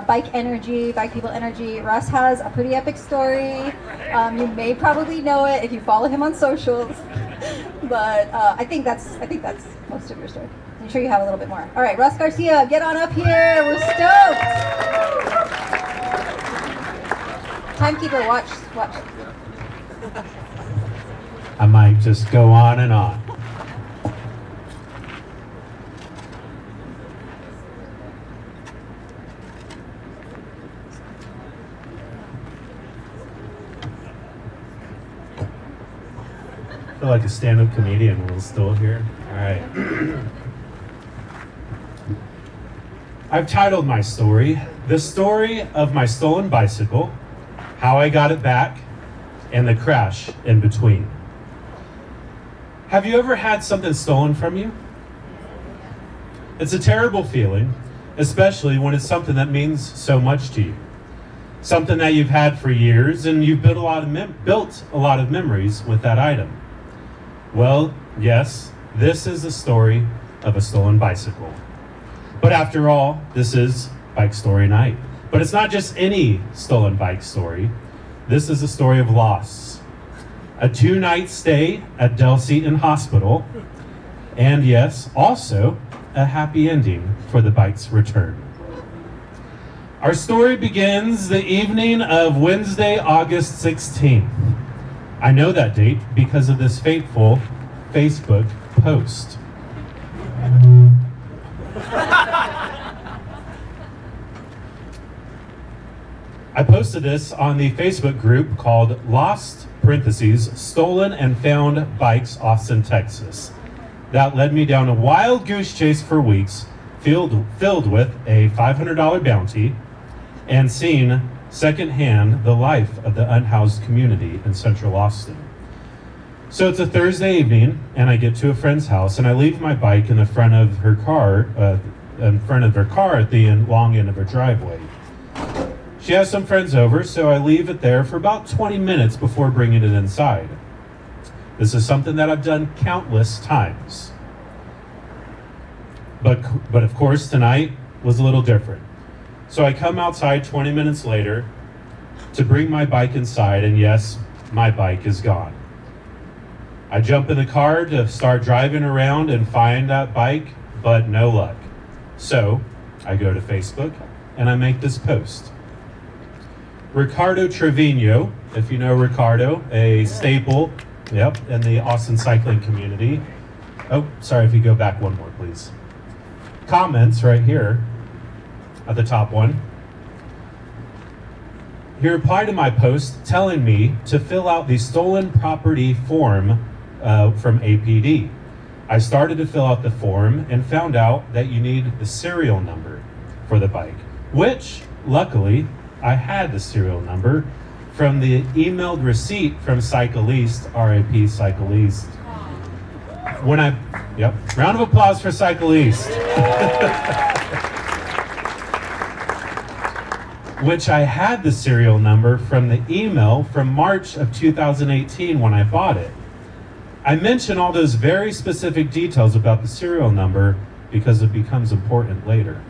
bike energy, bike people energy. Russ has a pretty epic story. You may probably know it if you follow him on socials, but I think that's most of your story. I'm sure you have a little bit more. All right, Russ Garcia, get on up here. We're stoked. Timekeeper, watch. I might just go on and on. I feel like a stand-up comedian when I'm still here. All right. I've titled my story, The Story of My Stolen Bicycle, How I Got It Back, and the Crash in Between. Have you ever had something stolen from you? It's a terrible feeling, especially when it's something that means so much to you. Something that you've had for years and you've built a lot of memories with that item. Well, yes, this is the story of a stolen bicycle. But after all, this is Bike Story Night. But it's not just any stolen bike story. This is a story of loss. A 2-night stay at Del Seaton Hospital. And yes, also a happy ending for the bike's return. Our story begins the evening of Wednesday, August 16th. I know that date because of this fateful Facebook post. I posted this on the Facebook group called Lost, Stolen and Found Bikes, Austin, Texas. That led me down a wild goose chase for weeks, filled with a $500 bounty, and seeing secondhand the life of the unhoused community in central Austin. So it's a Thursday evening, and I get to a friend's house, and I leave my bike in the front of her car, at the long end of her driveway. She has some friends over, so I leave it there for about 20 minutes before bringing it inside. This is something that I've done countless times. But of course, tonight was a little different. So I come outside 20 minutes later to bring my bike inside, and yes, my bike is gone. I jump in the car to start driving around and find that bike, but no luck. So I go to Facebook and I make this post. Ricardo Trevino, if you know Ricardo, a staple, in the Austin cycling community. Oh, sorry, if you go back one more, please. Comments right here at the top one. He replied to my post telling me to fill out the stolen property form from APD. I started to fill out the form and found out that you need the serial number for the bike, which luckily I had the serial number from the emailed receipt from Cycle East, RIP Cycle East. Round of applause for Cycle East. Which I had the serial number from the email from March of 2018 when I bought it. I mention all those very specific details about the serial number because it becomes important later.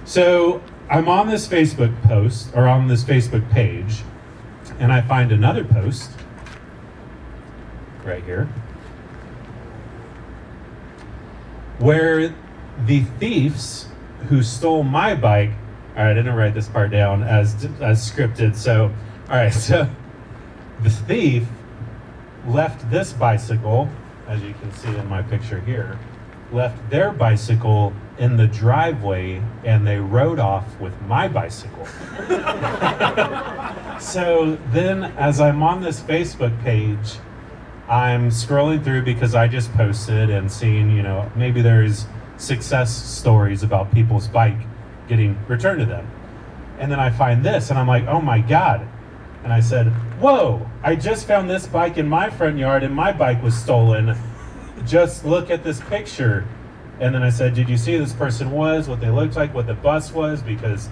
So I'm on this Facebook post, or on this Facebook page, and I find another post right here where the thieves who stole my bike, all right, I didn't write this part down as scripted, so, all right, so the thief left this bicycle, as you can see in my picture here, left their bicycle in the driveway and they rode off with my bicycle. So then as I'm on this Facebook page, I'm scrolling through because I just posted and seeing, you know, maybe there's success stories about people's bike getting returned to them. And then I find this and I'm like, oh my God. And I said, whoa, I just found this bike in my front yard and my bike was stolen. Just look at this picture. And then I said, did you see who this person was, what they looked like, what the bus was? Because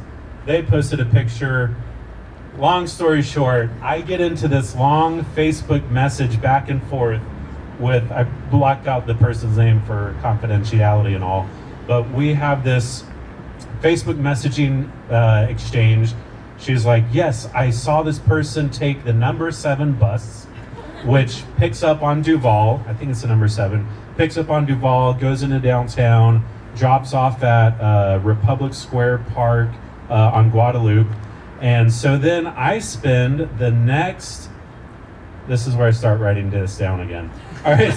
they posted a picture. Long story short, I get into this long Facebook message back and forth with, I blocked out the person's name for confidentiality and all, but we have this Facebook messaging exchange. She's like, yes, I saw this person take the number 7 bus, which picks up on Duval, I think it's the number 7, picks up on Duval, goes into downtown, drops off at Republic Square Park on Guadalupe. And so then I spend the next, this is where I start writing this down again. All right,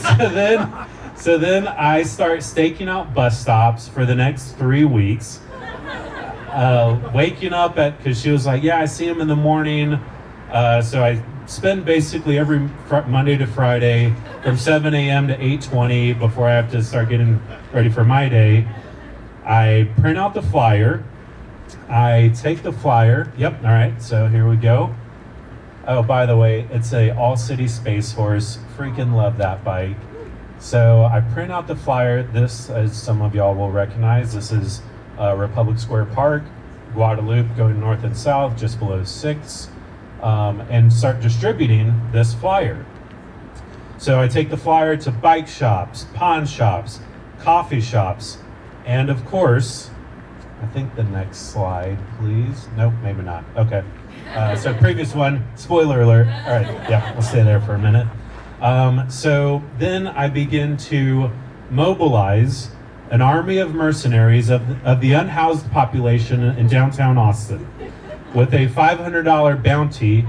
so then I start staking out bus stops for the next 3 weeks. Waking up at, because she was like, yeah, I see him in the morning. So I spend basically every Monday to Friday from 7 a.m. to 8:20 before I have to start getting ready for my day. I print out the flyer. I take the flyer. Yep, all right, so here we go. Oh, by the way, it's a all-city Space Horse. Freaking love that bike. So I print out the flyer. This, as some of y'all will recognize, this is Republic Square Park, Guadalupe, going north and south, just below 6th, and start distributing this flyer. So I take the flyer to bike shops, pawn shops, coffee shops, and of course, I think the next slide, please. Nope, maybe not. Okay. So previous one, spoiler alert. All right, yeah, we'll stay there for a minute. So then I begin to mobilize an army of mercenaries of the unhoused population in downtown Austin with a $500 bounty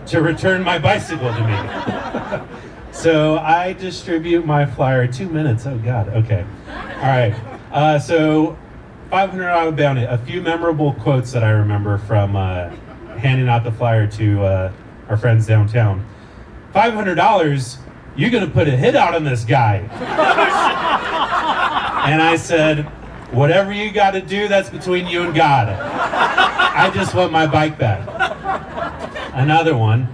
to return my bicycle to me. So I distribute my flyer, 2 minutes, oh God, okay. All right, so $500 bounty, a few memorable quotes that I remember from handing out the flyer to our friends downtown. $500, you're gonna put a hit out on this guy. And I said, whatever you gotta do, that's between you and God. I just want my bike back. Another one,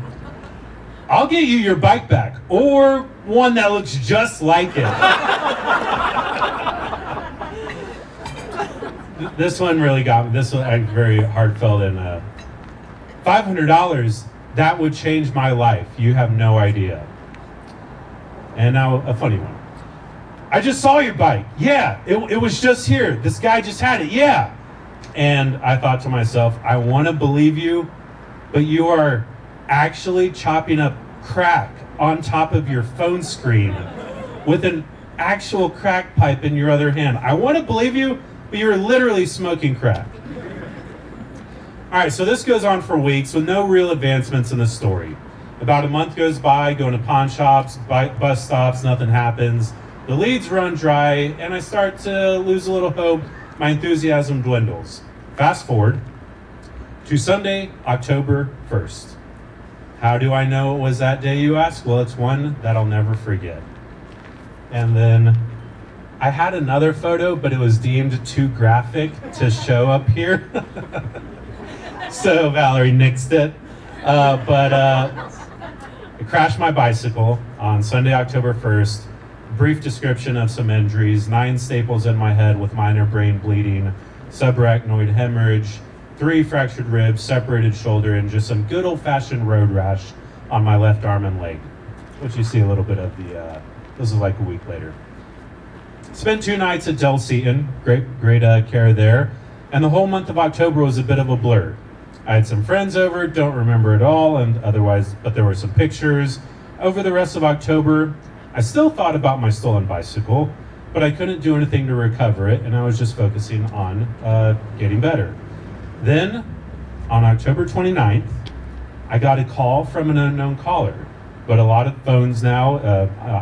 I'll get you your bike back, or one that looks just like it. This one really got me. This one I very heartfelt, and $500, that would change my life. You have no idea. And now a funny one. I just saw your bike. Yeah, it was just here. This guy just had it. Yeah. And I thought to myself, I want to believe you, but you are actually chopping up crack on top of your phone screen with an actual crack pipe in your other hand. I want to believe you, but you're literally smoking crack. All right, so this goes on for weeks with no real advancements in the story. About a month goes by, going to pawn shops, bus stops, nothing happens. The leads run dry, and I start to lose a little hope. My enthusiasm dwindles. Fast forward to Sunday, October 1st. How do I know it was that day, you ask? Well, it's one that I'll never forget. And then I had another photo, but it was deemed too graphic to show up here. So Valerie nixed it. I crashed my bicycle on Sunday, October 1st. Brief description of some injuries: 9 staples in my head with minor brain bleeding, subarachnoid hemorrhage, 3 fractured ribs, separated shoulder, and just some good old-fashioned road rash on my left arm and leg, which you see a little bit of the, this is like a week later. Spent 2 nights at Del Seaton, great care there, and the whole month of October was a bit of a blur. I had some friends over, don't remember it all, and otherwise, but there were some pictures. Over the rest of October, I still thought about my stolen bicycle, but I couldn't do anything to recover it, and I was just focusing on getting better. Then, on October 29th, I got a call from an unknown caller. But a lot of phones now,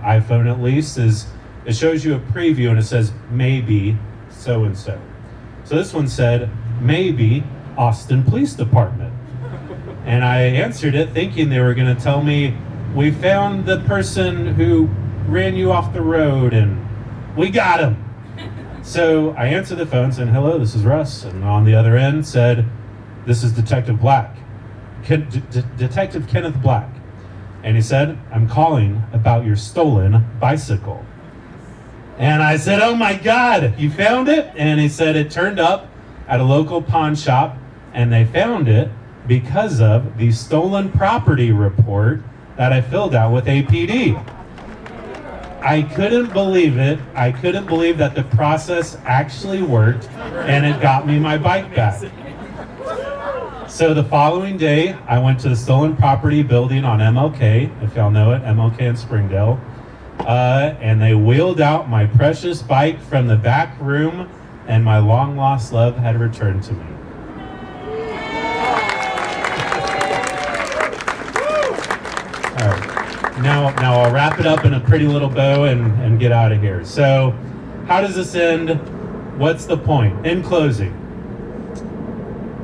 iPhone at least, it shows you a preview and it says, maybe so-and-so. So this one said, maybe Austin Police Department. And I answered it thinking they were gonna tell me, we found the person who ran you off the road and we got him. So I answered the phone saying, hello, this is Russ. And on the other end said, this is Detective Black, Detective Kenneth Black. And he said, I'm calling about your stolen bicycle. And I said, oh my God, you found it? And he said it turned up at a local pawn shop and they found it because of the stolen property report that I filled out with APD. I couldn't believe it. I couldn't believe that the process actually worked and it got me my bike back. So the following day, I went to the stolen property building on MLK, if y'all know it, MLK in Springdale, and they wheeled out my precious bike from the back room, and my long lost love had returned to me. All right, now I'll wrap it up in a pretty little bow and get out of here. So, how does this end? What's the point? In closing,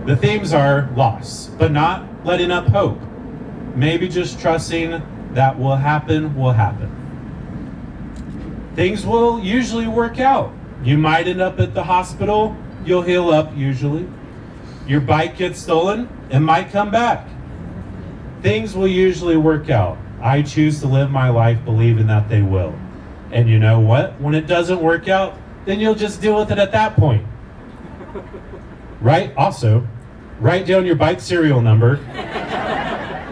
the themes are loss, but not letting up hope. Maybe just trusting that will happen. Things will usually work out. You might end up at the hospital, you'll heal up usually. Your bike gets stolen, it might come back. Things will usually work out. I choose to live my life believing that they will. And you know what? When it doesn't work out, then you'll just deal with it at that point. Right? Also, write down your bike serial number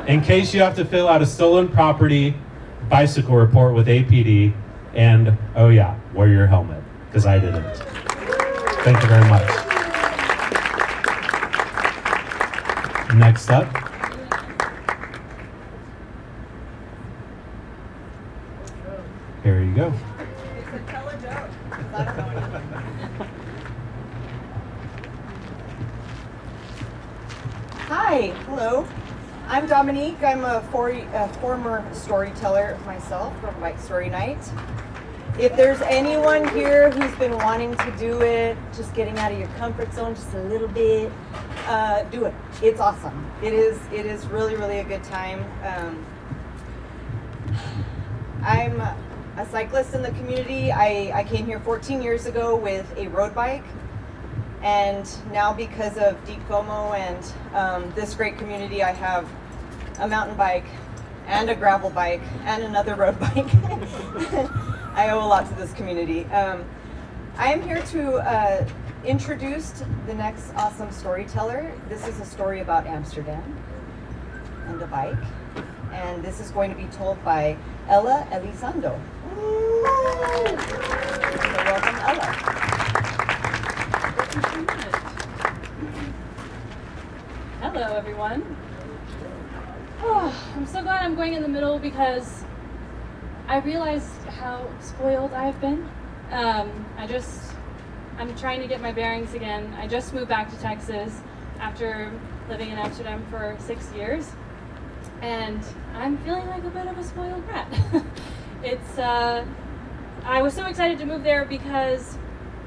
in case you have to fill out a stolen property bicycle report with APD. And, oh yeah, wear your helmet, because I didn't. Thank you very much. Next up. Here you go. Hi, hello. I'm Dominique. I'm a former storyteller myself from Bike Story Night. If there's anyone here who's been wanting to do it, just getting out of your comfort zone just a little bit, do it. It's awesome. It is really, really a good time. I'm a cyclist in the community. I came here 14 years ago with a road bike. And now because of Deep FOMO and this great community, I have a mountain bike and a gravel bike and another road bike. I owe a lot to this community. I am here to introduce the next awesome storyteller. This is a story about Amsterdam and a bike. And this is going to be told by Elizondo. So welcome, Ella. Hello, everyone. Oh, I'm so glad I'm going in the middle because I realized how spoiled I've been. I'm trying to get my bearings again. I just moved back to Texas after living in Amsterdam for 6 years, and I'm feeling like a bit of a spoiled brat. I was so excited to move there because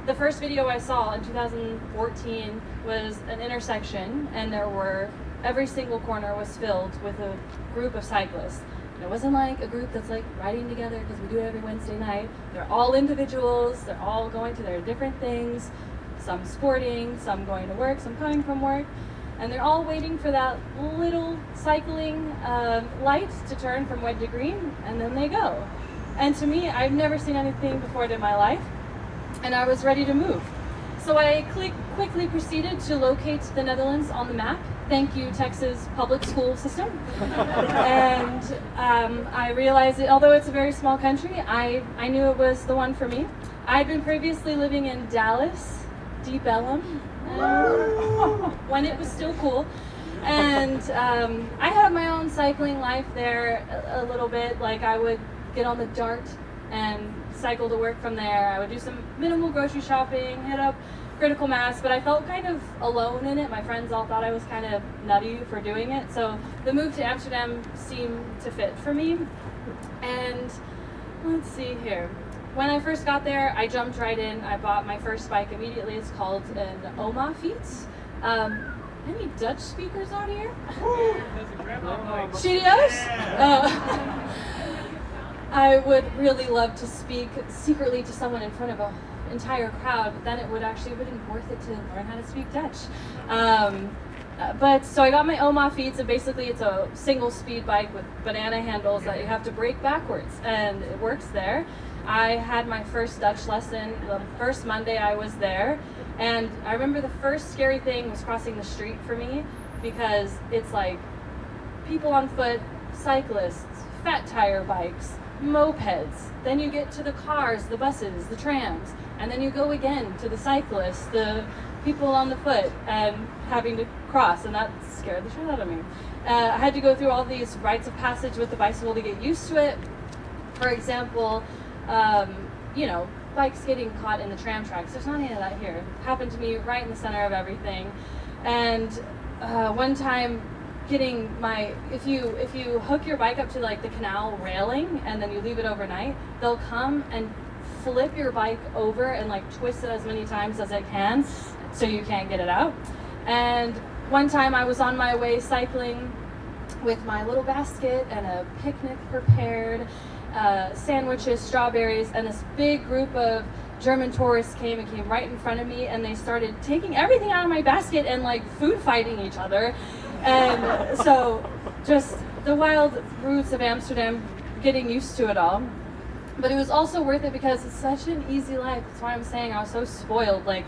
the first video I saw in 2014 was an intersection, and there were every single corner was filled with a group of cyclists. And it wasn't like a group that's like riding together because we do it every Wednesday night. They're all individuals, they're all going to their different things, some sporting, some going to work, some coming from work. And they're all waiting for that little cycling light to turn from red to green, and then they go. And to me, I've never seen anything before in my life, and I was ready to move. So I quickly proceeded to locate the Netherlands on the map. Thank you, Texas public school system. And I realized that although it's a very small country, I knew it was the one for me. I'd been previously living in Dallas, Deep Ellum, when it was still cool. And I had my own cycling life there a little bit. Like I would get on the Dart and cycle to work from there. I would do some minimal grocery shopping, hit up Critical Mass, but I felt kind of alone in it. My friends all thought I was kind of nutty for doing it. So the move to Amsterdam seemed to fit for me. And let's see here. When I first got there, I jumped right in. I bought my first bike immediately. It's called an Oma Fiets. Any Dutch speakers out here? Studios? I would really love to speak secretly to someone in front of an entire crowd, but then it wouldn't worth it to learn how to speak Dutch. But so I got my Oma Fiets, and basically it's a single speed bike with banana handles that you have to brake backwards, and it works there. I had my first Dutch lesson the first Monday I was there, and I remember the first scary thing was crossing the street for me, because it's like people on foot, cyclists, fat tire bikes, mopeds, then you get to the cars, the buses, the trams, and then you go again to the cyclists, the people on the foot, and having to cross, and that scared the shit out of me. I had to go through all these rites of passage with the bicycle to get used to it. For example, bikes getting caught in the tram tracks. There's not any of that here. It happened to me right in the center of everything. And one time, if you hook your bike up to like the canal railing and then you leave it overnight, they'll come and flip your bike over and like twist it as many times as it can so you can't get it out. And one time I was on my way cycling with my little basket and a picnic prepared, sandwiches, strawberries, and this big group of German tourists came right in front of me, and they started taking everything out of my basket and like food fighting each other. And so just the wild roots of Amsterdam, getting used to it all. But it was also worth it because it's such an easy life. That's why I'm saying I was so spoiled. Like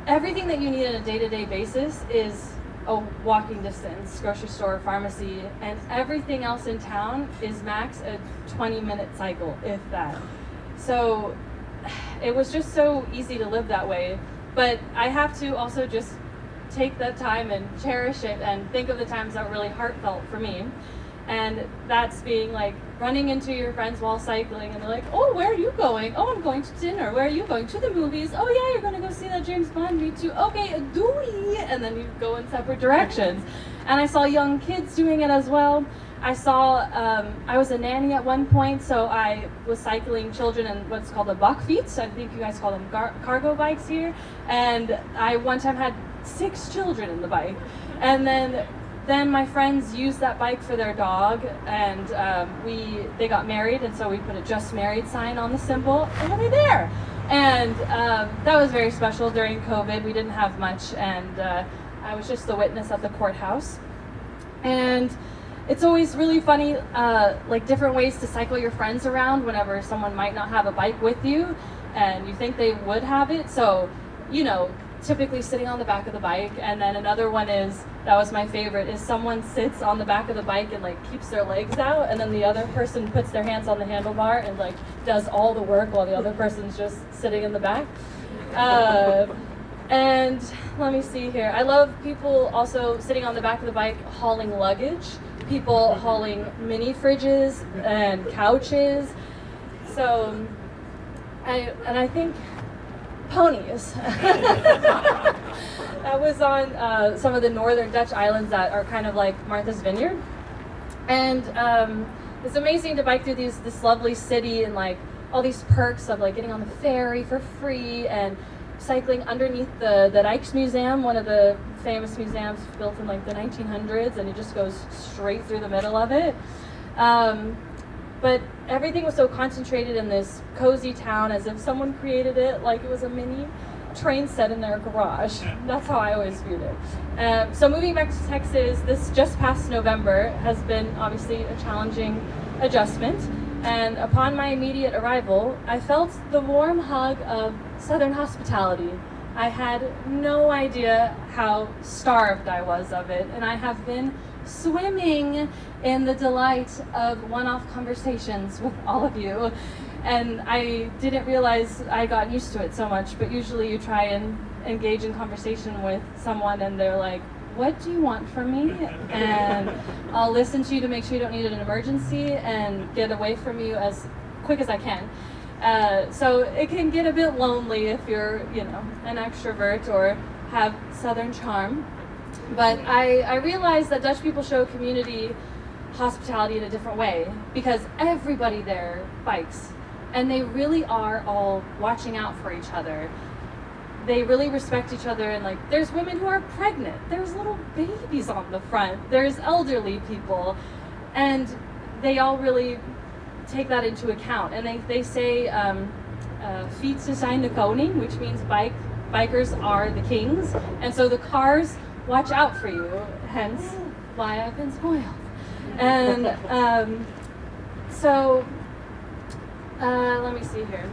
everything that you need on a day-to-day basis is a walking distance, grocery store, pharmacy, and everything else in town is max a 20-minute cycle, if that. So it was just so easy to live that way. But I have to also just take that time and cherish it and think of the times that were really heartfelt for me. And that's being like running into your friends while cycling, and they're like, oh, where are you going? Oh, I'm going to dinner. Where are you going? To the movies. Oh yeah, you're gonna go see that James Bond. Me too. Okay, doei. And then you go in separate directions. And I saw young kids doing it as well. I was a nanny at one point, so I was cycling children in what's called a bakfiets. I think you guys call them cargo bikes here. And I one time had 6 children in the bike. And then my friends used that bike for their dog, and they got married, and so we put a just married sign on the symbol, and they're there. And that was very special during COVID. We didn't have much, and I was just the witness at the courthouse. And it's always really funny, like different ways to cycle your friends around whenever someone might not have a bike with you, and you think they would have it. So, typically sitting on the back of the bike. And then another one that was my favorite, is someone sits on the back of the bike and like keeps their legs out, and then the other person puts their hands on the handlebar and like does all the work while the other person's just sitting in the back. And let me see here. I love people also sitting on the back of the bike hauling luggage, people hauling mini fridges and couches. So, I think ponies. That was on some of the northern Dutch islands that are kind of like Martha's Vineyard. And it's amazing to bike through this lovely city, and like all these perks of like getting on the ferry for free, and cycling underneath the Rijksmuseum, one of the famous museums built in like the 1900s, and it just goes straight through the middle of it. But everything was so concentrated in this cozy town, as if someone created it like it was a mini train set in their garage. That's how I always viewed it. So moving back to Texas, this just past November has been obviously a challenging adjustment. And upon my immediate arrival, I felt the warm hug of Southern hospitality. I had no idea how starved I was of it, and I have been swimming in the delight of one-off conversations with all of you. And I didn't realize I got used to it so much, but usually you try and engage in conversation with someone and they're like, what do you want from me? And I'll listen to you to make sure you don't need an emergency and get away from you as quick as I can. So it can get a bit lonely if you're, you know, an extrovert or have Southern charm. But I realized that Dutch people show community hospitality in a different way because everybody there bikes. And they really are all watching out for each other. They really respect each other, and like, there's women who are pregnant, there's little babies on the front, there's elderly people, and they all really take that into account. And they say fietsen zijn de koning, which means bikers are the kings, and so the cars watch out for you, hence why I've been spoiled. And let me see here.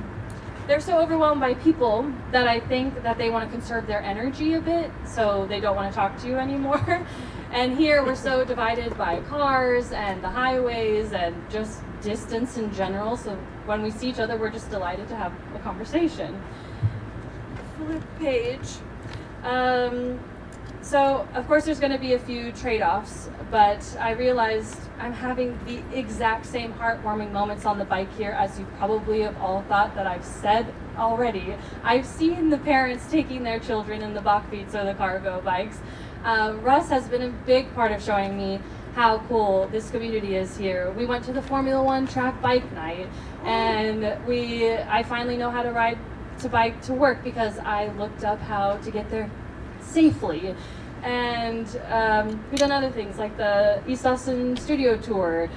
They're so overwhelmed by people that I think that they want to conserve their energy a bit, so they don't want to talk to you anymore. And here we're so divided by cars and the highways and just distance in general, so when we see each other, we're just delighted to have a conversation. Flip page. So, of course, there's going to be a few trade-offs, but I realized I'm having the exact same heartwarming moments on the bike here as you probably have all thought that I've said already. I've seen the parents taking their children in the Bakfiets or the cargo bikes. Russ has been a big part of showing me how cool this community is here. We went to the Formula One track bike night, and I finally know how to ride to bike to work because I looked up how to get there safely. And we've done other things like the East Austin studio tour.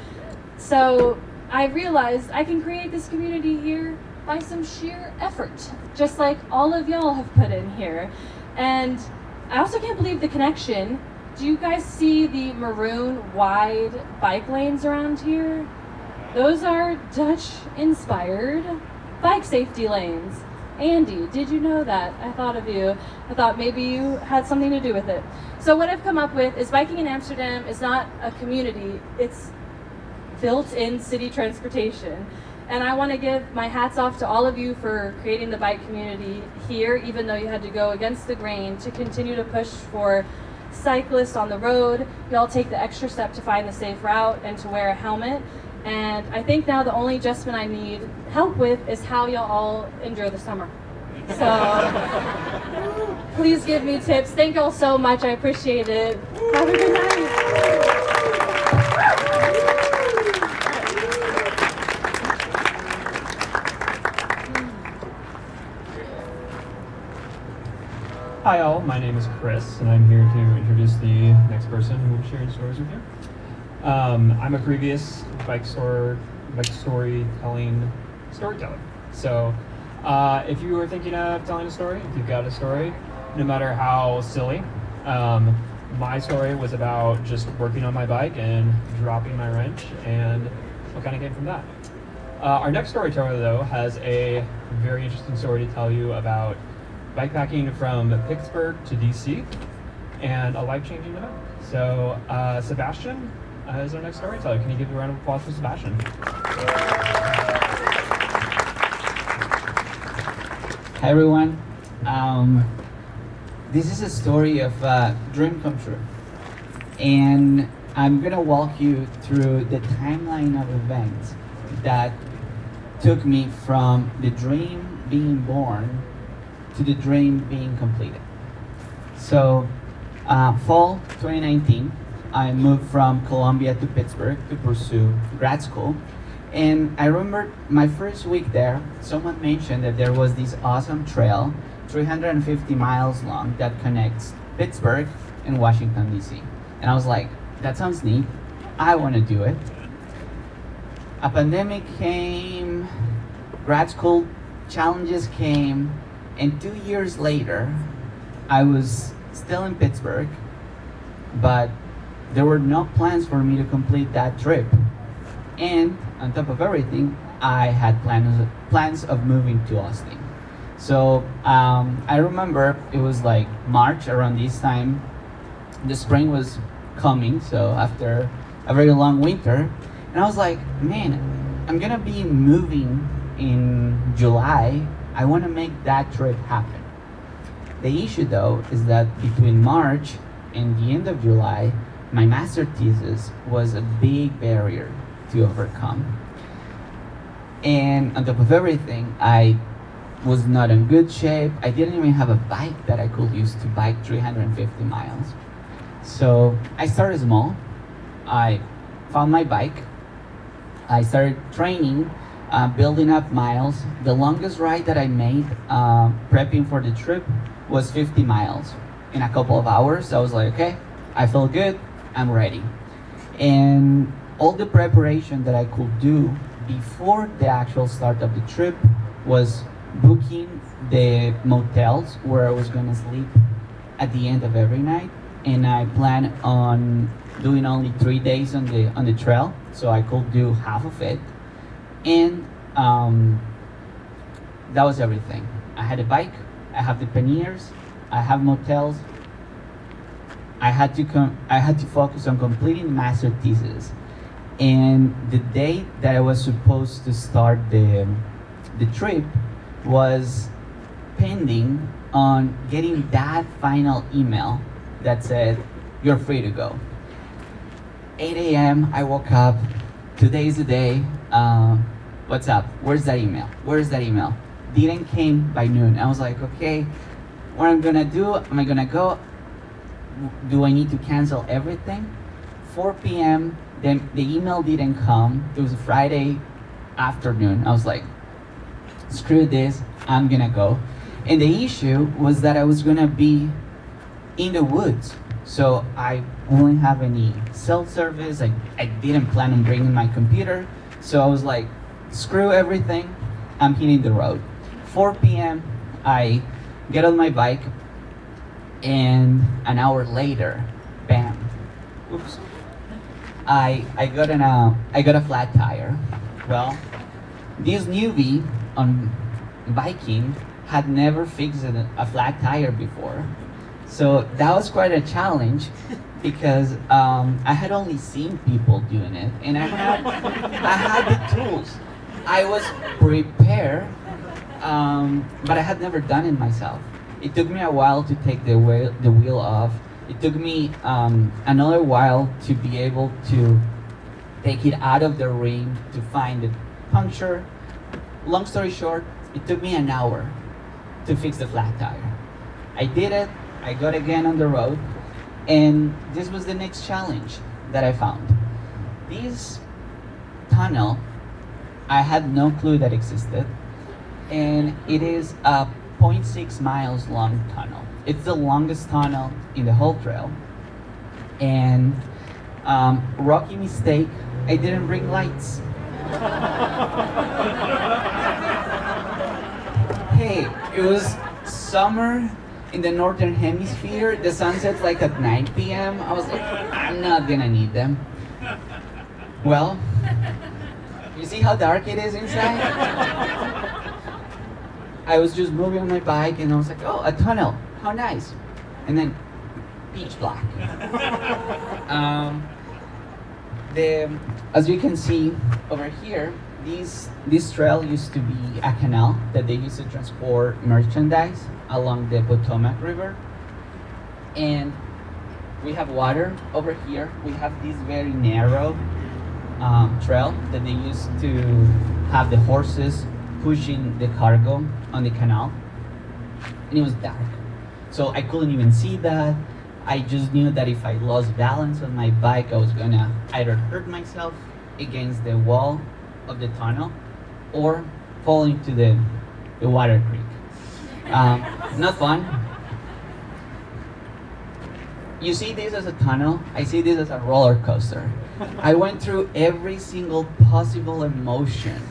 So I realized I can create this community here by some sheer effort, just like all of y'all have put in here. And I also can't believe the connection. Do you guys see the maroon wide bike lanes around here? Those are Dutch-inspired bike safety lanes. Andy, did you know that? I thought of you. I thought maybe you had something to do with it. So what I've come up with is biking in Amsterdam is not a community, it's built-in city transportation. And I want to give my hats off to all of you for creating the bike community here, even though you had to go against the grain to continue to push for cyclists on the road. Y'all take the extra step to find the safe route and to wear a helmet. And I think now the only adjustment I need help with is how y'all all endure the summer. So please give me tips. Thank y'all so much. I appreciate it. Have a good night. Hi all, my name is Chris, and I'm here to introduce the next person who will be sharing stories with you. I'm a previous bike storytelling storyteller. So if you were thinking of telling a story, if you've got a story, no matter how silly, my story was about just working on my bike and dropping my wrench, and what kind of came from that. Our next storyteller, though, has a very interesting story to tell you about bikepacking from Pittsburgh to DC and a life-changing event. So Sebastian is our next storyteller. Can you give a round of applause for Sebastian? Hi everyone. This is a story of a dream come true. And I'm gonna walk you through the timeline of events that took me from the dream being born to the dream being completed. So, fall 2019, I moved from Columbia to Pittsburgh to pursue grad school. And I remember my first week there, someone mentioned that there was this awesome trail 350 miles long that connects Pittsburgh and Washington, D.C. And I was like, that sounds neat. I want to do it. A pandemic came, grad school challenges came, and 2 years later, I was still in Pittsburgh, but there were no plans for me to complete that trip. And on top of everything, I had plans of moving to Austin. So I remember it was like March around this time. The spring was coming, so after a very long winter. And I was like, man, I'm gonna be moving in July. I wanna make that trip happen. The issue though is that between March and the end of July, my master thesis was a big barrier to overcome. And on top of everything, I was not in good shape. I didn't even have a bike that I could use to bike 350 miles. So I started small. I found my bike. I started training, building up miles. The longest ride that I made prepping for the trip was 50 miles in a couple of hours. I was like, okay, I feel good, I'm ready. And all the preparation that I could do before the actual start of the trip was booking the motels where I was gonna sleep at the end of every night. And I planned on doing only 3 days on the trail, so I could do half of it. And that was everything. I had a bike, I have the panniers, I have motels. I had to focus on completing the master thesis. And the date that I was supposed to start the trip was pending on getting that final email that said, you're free to go. 8 a.m. I woke up, today's the day, what's up? Where's that email? Where's that email? Didn't came by noon. I was like, okay, what I'm gonna do, am I gonna go? Do I need to cancel everything? 4 p.m., then the email didn't come. It was a Friday afternoon. I was like, screw this, I'm gonna go. And the issue was that I was gonna be in the woods. So I wouldn't have any cell service. I didn't plan on bringing my computer. So I was like, screw everything, I'm hitting the road. 4 p.m., I get on my bike, and an hour later, bam, oops, I got a flat tire. Well, this newbie on biking had never fixed a flat tire before. So that was quite a challenge because I had only seen people doing it, and I had the tools. I was prepared, but I had never done it myself. It took me a while to take the wheel off. It took me another while to be able to take it out of the ring to find the puncture. Long story short, it took me an hour to fix the flat tire. I did it. I got again on the road, and this was the next challenge that I found. This tunnel, I had no clue that existed, and it is a 0.6 miles long tunnel. It's the longest tunnel in the whole trail, and rookie mistake, I didn't bring lights. Hey, it was summer in the northern hemisphere. The sun sets like at 9 p.m. I was like, I'm not gonna need them. Well, you see how dark it is inside? I was just moving on my bike and I was like, oh, a tunnel, how nice. And then pitch black. As you can see over here, this trail used to be a canal that they used to transport merchandise along the Potomac River. And we have water over here. We have this very narrow trail that they used to have the horses pushing the cargo on the canal. And it was dark. So I couldn't even see that. I just knew that if I lost balance on my bike, I was gonna either hurt myself against the wall of the tunnel or fall into the water creek. Not fun. You see this as a tunnel, I see this as a roller coaster. I went through every single possible emotion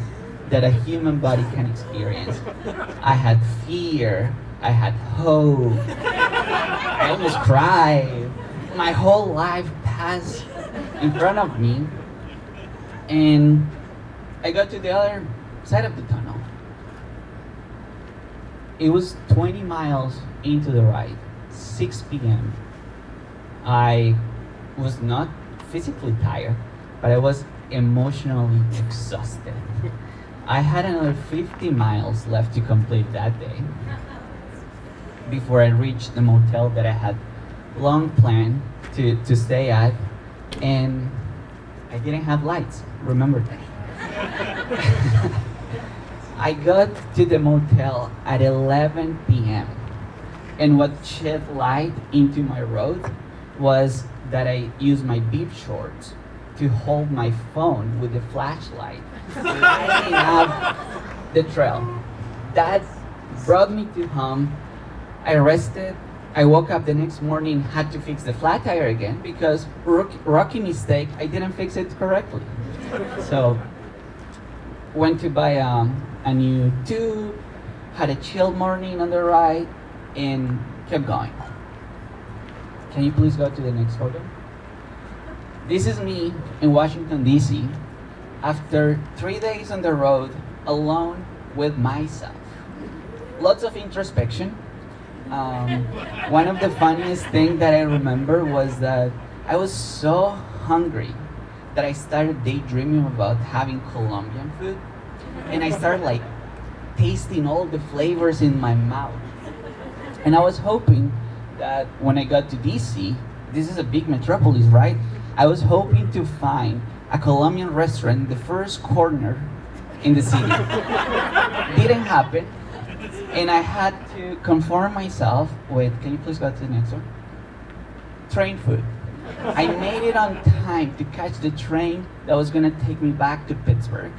that a human body can experience. I had fear, I had hope, I almost cried. My whole life passed in front of me, and I got to the other side of the tunnel. It was 20 miles into the ride, 6 p.m. I was not physically tired, but I was emotionally exhausted. I had another 50 miles left to complete that day before I reached the motel that I had long planned to stay at, and I didn't have lights, remember that. I got to the motel at 11 p.m. and what shed light into my road was that I used my beep shorts to hold my phone with the flashlight, lighting up the trail. That brought me to home. I rested. I woke up the next morning, had to fix the flat tire again because rookie mistake, I didn't fix it correctly. So, went to buy a new tube, had a chill morning on the ride, and kept going. Can you please go to the next photo? This is me in Washington, D.C. after 3 days on the road, alone with myself. Lots of introspection. One of the funniest things that I remember was that I was so hungry that I started daydreaming about having Colombian food, and I started like tasting all the flavors in my mouth. And I was hoping that when I got to DC, this is a big metropolis, right? I was hoping to find a Colombian restaurant in the first corner in the city. Didn't happen, and I had to conform myself with, can you please go to the next one? Train food. I made it on time to catch the train that was gonna take me back to Pittsburgh.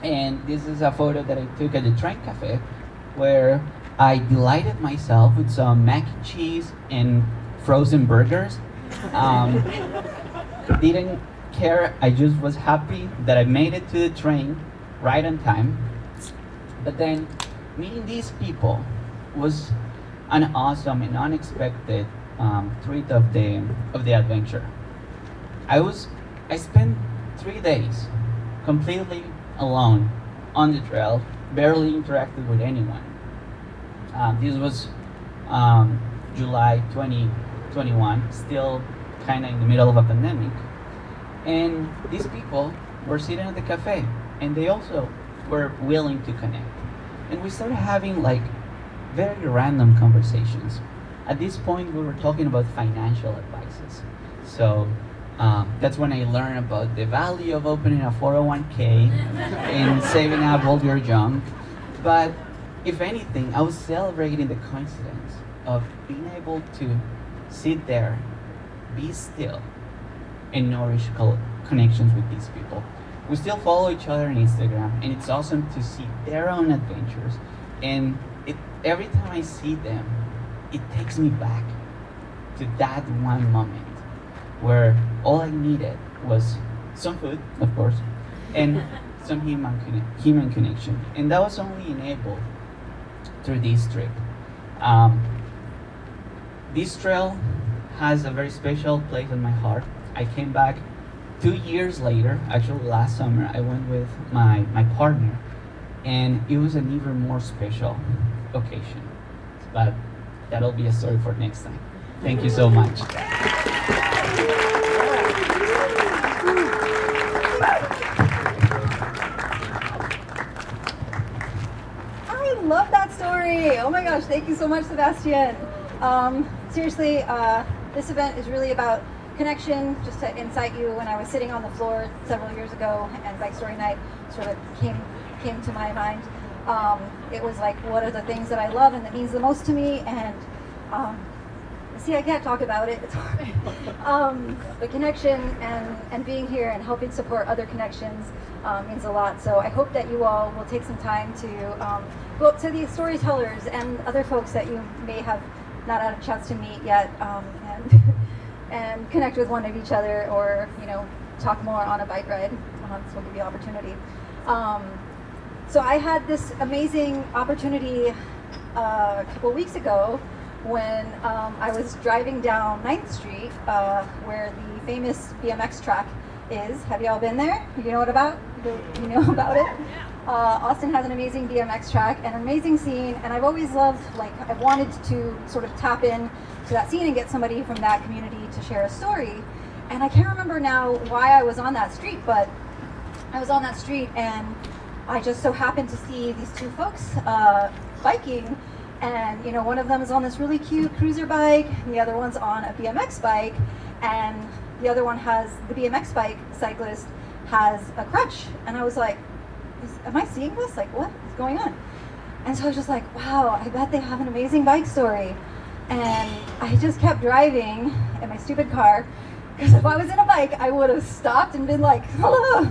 And this is a photo that I took at the train cafe where I delighted myself with some mac and cheese and frozen burgers. Didn't care, I just was happy that I made it to the train right on time. But then meeting these people was an awesome and unexpected treat of the adventure. I spent 3 days completely alone on the trail, barely interacted with anyone. This was July 2021, still kind of in the middle of a pandemic. And these people were sitting at the cafe, and they also were willing to connect. And we started having like very random conversations. At this point, we were talking about financial advices. So that's when I learned about the value of opening a 401k and saving up all your junk. But if anything, I was celebrating the coincidence of being able to sit there, be still, and nourish connections with these people. We still follow each other on Instagram, and it's awesome to see their own adventures. And every time I see them, it takes me back to that one moment where all I needed was some food, of course, and some human connection. And that was only enabled through this trip. This trail has a very special place in my heart. I came back 2 years later, actually last summer. I went with my partner, and it was an even more special occasion. But that'll be a story for next time. Thank you so much. I love that story. Oh my gosh, thank you so much, Sebastian. Seriously, this event is really about connection. Just to incite you, when I was sitting on the floor several years ago and Bike Story Night sort of came to my mind, it was like, what are the things that I love and that means the most to me? And See, I can't talk about it. It's hard. The connection and being here and helping support other connections means a lot. So I hope that you all will take some time to go up to the storytellers and other folks that you may have not had a chance to meet yet, and connect with one of each other, or talk more on a bike ride. This will give you opportunity. So I had this amazing opportunity a couple weeks ago when I was driving down 9th Street, where the famous BMX track is. Have y'all been there? You know what about? You know about it? Austin has an amazing BMX track, an amazing scene, and I've always loved, I wanted to sort of tap in to that scene and get somebody from that community to share a story. And I can't remember now why I was on that street, but I was on that street and I just so happened to see these two folks biking, and one of them is on this really cute cruiser bike, and the other one's on a BMX bike, and the other one the BMX bike cyclist has a crutch, and I was like, am I seeing this? What is going on? And so I was just like, wow, I bet they have an amazing bike story. And I just kept driving in my stupid car, because if I was in a bike, I would have stopped and been like, hello,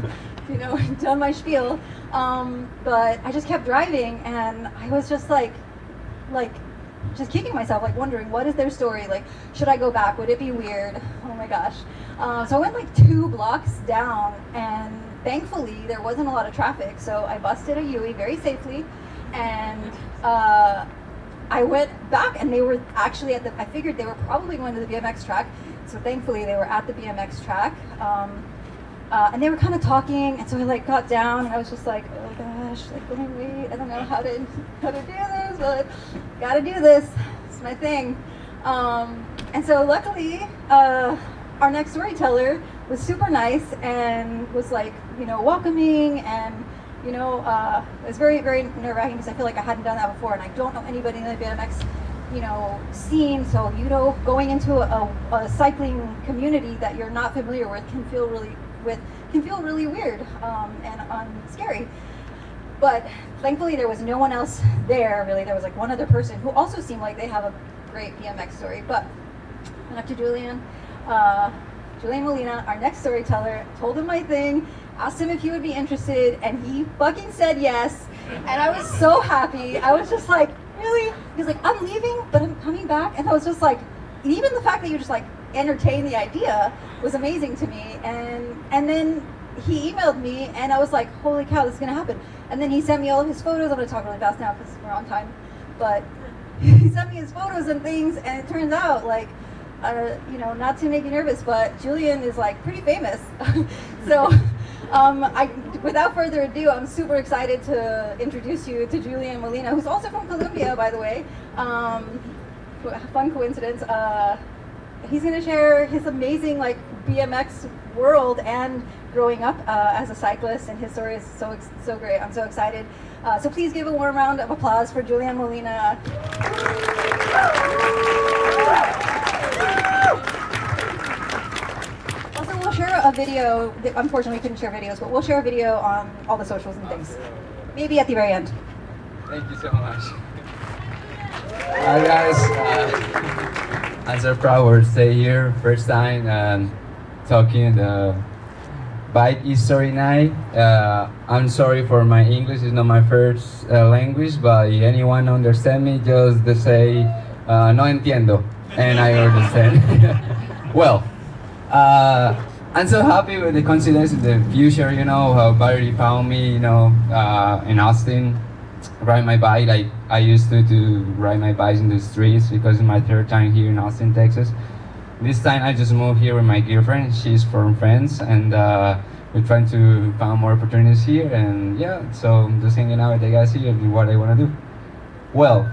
done my spiel. But I just kept driving, and I was just just kicking myself, wondering, what is their story? Should I go back? Would it be weird? Oh my gosh. So I went 2 blocks down, and thankfully there wasn't a lot of traffic, so I busted a Yui very safely, and I went back, and they were actually I figured they were probably going to the BMX track, so thankfully they were at the BMX track. And they were kind of talking, and so I got down, and I was just like, oh gosh, let me wait. I don't know how to do this, but gotta do this. It's my thing. And so luckily, our next storyteller was super nice and was welcoming, and it was very, very nerve-wracking, because I feel like I hadn't done that before, and I don't know anybody in the BMX scene, so going into a cycling community that you're not familiar with can feel really weird and scary. But thankfully there was no one else there, really. There was one other person who also seemed like they have a great BMX story. But I went up to Julian Molina, our next storyteller, told him my thing, asked him if he would be interested, and he fucking said yes. And I was so happy. I was just like, really? He's like, I'm leaving, but I'm coming back. And I was just like, even the fact that you just entertain the idea was amazing to me. And then he emailed me, and I was like, holy cow, this is gonna happen. And then he sent me all of his photos. I'm gonna talk really fast now because we're on time, but he sent me his photos and things, and it turns out not to make you nervous, but Julian is pretty famous. So without further ado, I'm super excited to introduce you to Julian Molina, who's also from Colombia, by the way. Fun coincidence. He's going to share his amazing BMX world and growing up as a cyclist, and his story is so great. I'm so excited. So please give a warm round of applause for Julian Molina. Also, we'll share a video. Unfortunately, we couldn't share videos, but we'll share a video on all the socials and things. Maybe at the very end. Thank you so much. Hi guys. I'm so proud to stay here. First time talking the bike history night. I'm sorry for my English. It's not my first language, but if anyone understand me, just say no entiendo, and I understand. Well, I'm so happy with the coincidence in the future. How Valerie found me. In Austin, ride my bike. I used to ride my bike in the streets because it's my 3rd time here in Austin, Texas. This time I just moved here with my girlfriend. She's from France, and we're trying to find more opportunities here. And yeah, so just hanging out with the guys here and what I want to do. Well,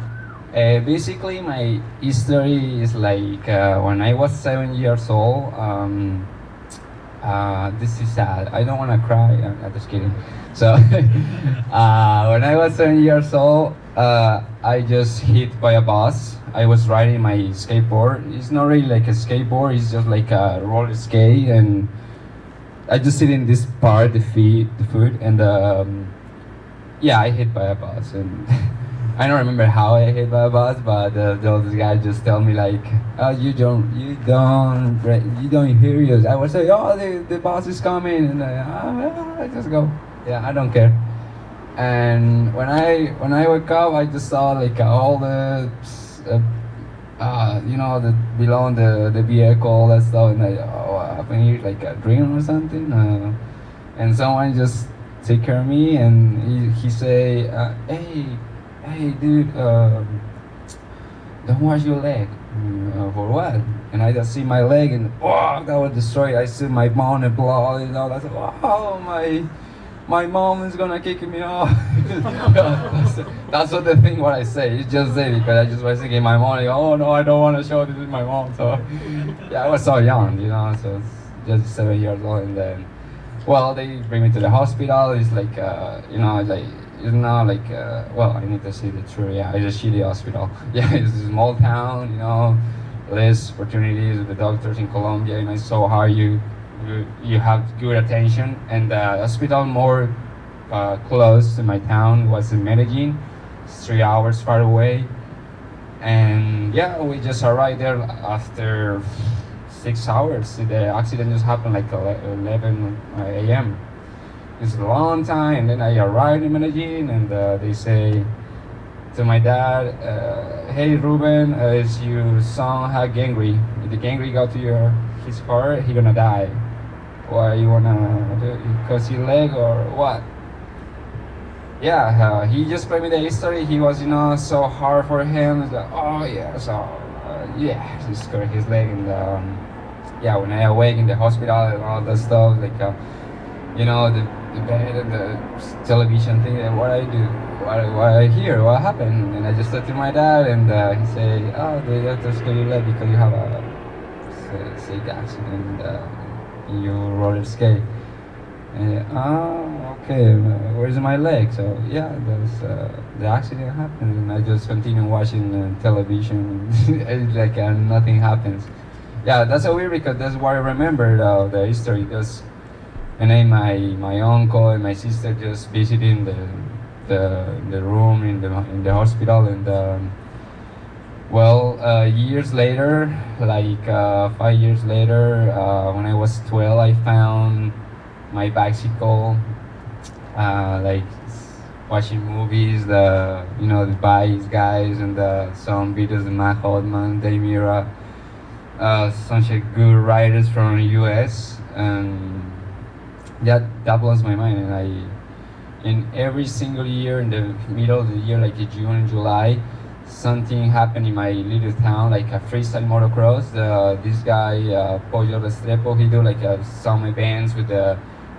basically my history is when I was 7 years old. This is sad. I don't want to cry. I'm just kidding. So when I was 7 years old, I just hit by a bus. I was riding my skateboard. It's not really like a skateboard. It's just like a roller skate, and I just sit in this part, the foot, and yeah, I hit by a bus, and I don't remember how I hit by a bus, but those guys just tell me like, oh, you don't hear you. I would say, oh, the bus is coming, and I just go. Yeah, I don't care. And when I wake up, I just saw like all the, the below the vehicle, all that stuff, and what happened here? Like a dream or something? And someone just take care of me, and he say, hey dude, don't wash your leg. For what? And I just see my leg, and that was destroyed. I see my bone and blood and all. I said, oh, my mom is gonna kick me off. That's what the thing what I say. You just say because I just was thinking my mom. Like, oh no, I don't want to show this is my mom. So yeah, I was so young, so it's just 7 years old, and then they bring me to the hospital. It's like it's not like I need to see the truth. Yeah, it's a shitty hospital. Yeah, it's a small town. Less opportunities with the doctors in Colombia, and it's so hard. You have good attention, and the hospital more close to my town was in Medellin. It's 3 hours far away, and we just arrived there after 6 hours. The accident just happened like 11 a.m. It's a long time, and then I arrived in Medellin, and they say to my dad, hey Ruben, is your son have gangrene? If the gangrene got to his heart, he gonna die. Why you wanna do it? Because his leg or what? Yeah, he just told me the history. He was, so hard for him. It's like, oh yeah, so he scored his leg, and when I awake in the hospital and all that stuff, like the bed and the television thing, and what I do, what I hear, what happened, and I just talked to my dad, and he said, oh, the doctor scored your leg because you have a sick accident. You roller skate. And okay, where's my leg? So the accident happened, and I just continue watching television. It's like nothing happens. Yeah, that's so weird because that's what I remember the history. Because and then my uncle and my sister just visiting the room in the hospital, and years later, like 5 years later, when I was 12, I found my bicycle, like watching movies, the bikes guys, and some videos of Matt Holdman, Dave Mira, such a good riders from the US, and that blows my mind. And in every single year, in the middle of the year, like June and July, something happened in my little town, like a freestyle motocross. This guy, Pollo Restrepo, he do like some events with the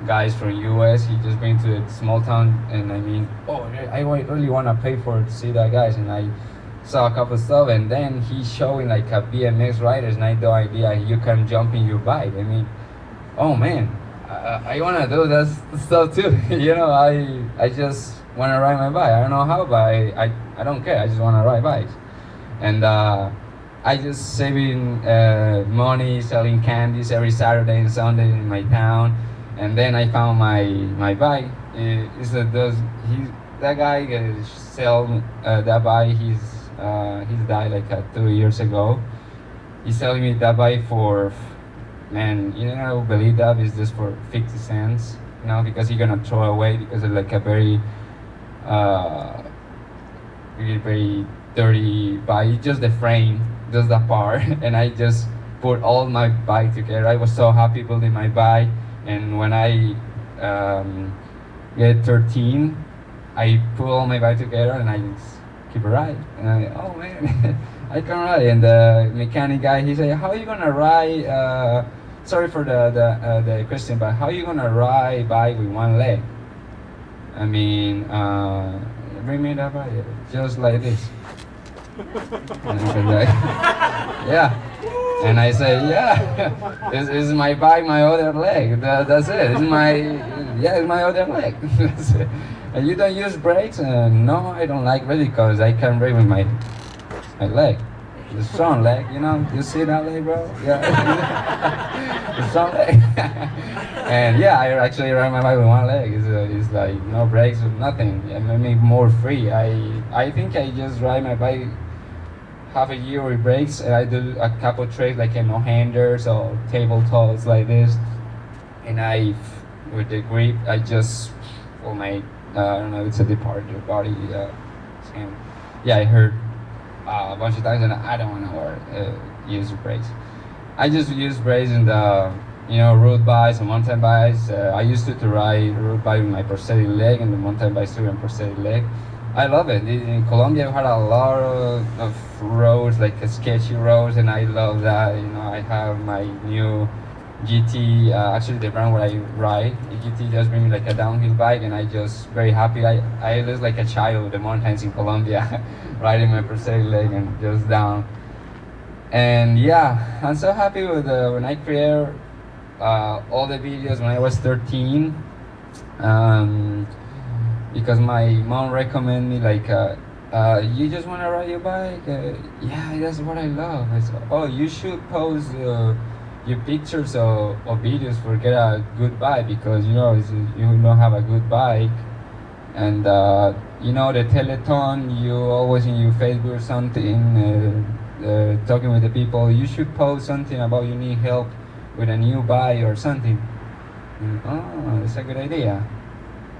guys from US. He just bring to a small town, and I really want to pay for to see that guys. And I saw a couple stuff, and then he's showing like a BMX riders, and I had no idea you can jump in your bike. Oh man, I want to do that stuff too. I just want to ride my bike. I don't know how, but I don't care. I just want to ride bikes. And I just saving money, selling candies every Saturday and Sunday in my town. And then I found my bike. That guy sell that bike. He's died like 2 years ago. He's selling me that bike for, man, believe that is just for 50 cents. Because he's gonna throw away because it's like a very very dirty bike. Just the frame, just the part, and I just put all my bike together. I was so happy building my bike, and when I get 13, I put all my bike together and I just keep a ride. And oh man, I can ride. And the mechanic guy, he said, "How are you gonna ride?" Sorry for the question, but how are you gonna ride bike with one leg? Bring me that bike, just like this. And I said, yeah. And I say, yeah, this is my bike, my other leg. That's it. It's my other leg. That's it. And you don't use brakes? No, I don't like really because I can brake with my leg. The strong leg, you see that leg, bro? Yeah. The strong leg. And yeah, I actually ride my bike with one leg. It's like no brakes or nothing. It made me more free. I think I just ride my bike half a year with brakes, and I do a couple tricks like no-handers or tabletops like this. And with the grip, I just, I don't know, it's a departure body. Yeah, I heard a bunch of times, and I don't want to use brakes. I just use brakes in the, road bikes and mountain bikes. I used to ride road bike with my prosthetic leg, and the mountain bikes too and prosthetic leg. I love it. In Colombia, I've had a lot of roads, like sketchy roads, and I love that. I have my new GT, actually the brand where I ride. The GT just bring me like a downhill bike, and I just very happy. I live like a child with the mountains in Colombia, riding my prosthetic leg and just down. And yeah, I'm so happy with when I create all the videos when I was 13. Because my mom recommended me like, you just want to ride your bike? Yeah, that's what I love. I said, oh, you should post your pictures or videos for get a good bike, because you don't have a good bike. And the Teleton, you always in your Facebook or something, talking with the people, you should post something about you need help with a new bike or something. Oh, that's a good idea.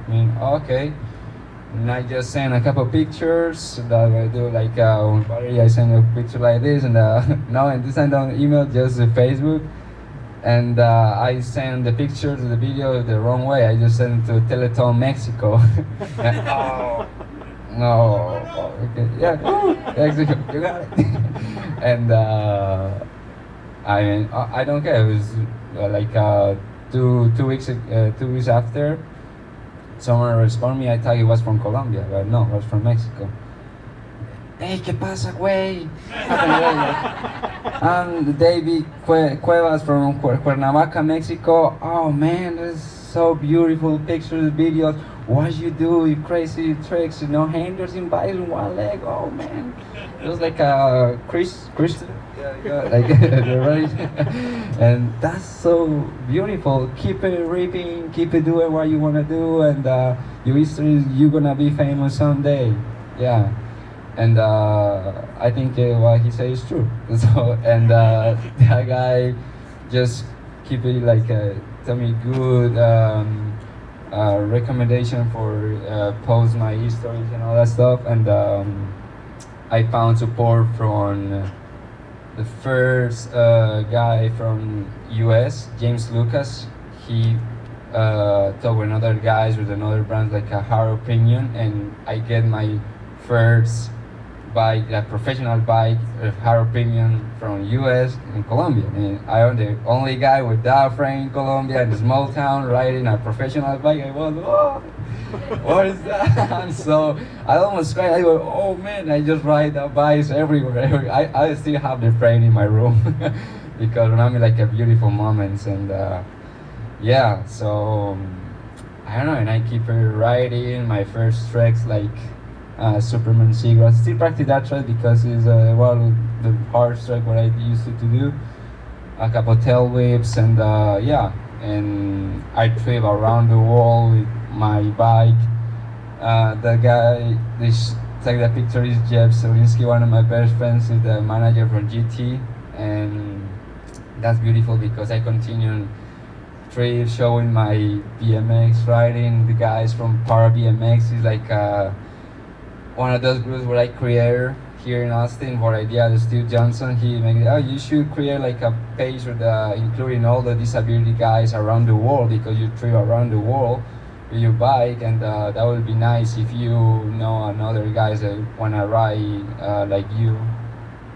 Okay. And I just send a couple pictures that I do like Valerie, I send a picture like this, and no, and this I don't email, just Facebook. And I send the pictures of the video the wrong way. I just send it to Teleton Mexico. Oh, no. Okay, yeah, Mexico, you got it. And I don't care. It was like 2 weeks after. Someone responded me, I thought it was from Colombia, but no, it was from Mexico. Hey, ¿qué pasa, güey? I'm David Cuevas from Cuernavaca, Mexico. Oh man, that's so beautiful pictures, videos. What you do, you crazy tricks, handers in bikes in one leg. Oh man, it was like a Christian. Like right, and that's so beautiful. Keep it ripping, keep it doing what you want to do, and your history, you're gonna be famous someday. Yeah, and I think what he says is true. So, and that guy just keep it like tell me good recommendation for post my histories and all that stuff, and I found support from the first guy from US, James Lucas. He talked with other guys with another brand like a Hard Opinion, and I get my first bike, a professional bike, Hard Opinion from US in Colombia. And I am the only guy with that frame in Colombia in a small town riding a professional bike. I was, oh, what is that? And so I almost cried. I go, oh man, I just ride that bikes everywhere. I still have the frame in my room because remember like a beautiful moments. And yeah, so I don't know, and I keep riding my first treks like Superman Seagull. I still practice that track because it's the hard track what I used to do. A couple tail whips, and yeah, and I trip around the world with my bike. The guy, take the picture is Jeff Solinsky, one of my best friends, is the manager from GT, and that's beautiful because I continue trips showing my BMX riding. The guys from Para BMX is like one of those groups where I create here in Austin, for idea, Steve Johnson, he made, you should create like a page with including all the disability guys around the world, because you trip around the world with your bike, and that would be nice if you know another guys that wanna ride like you,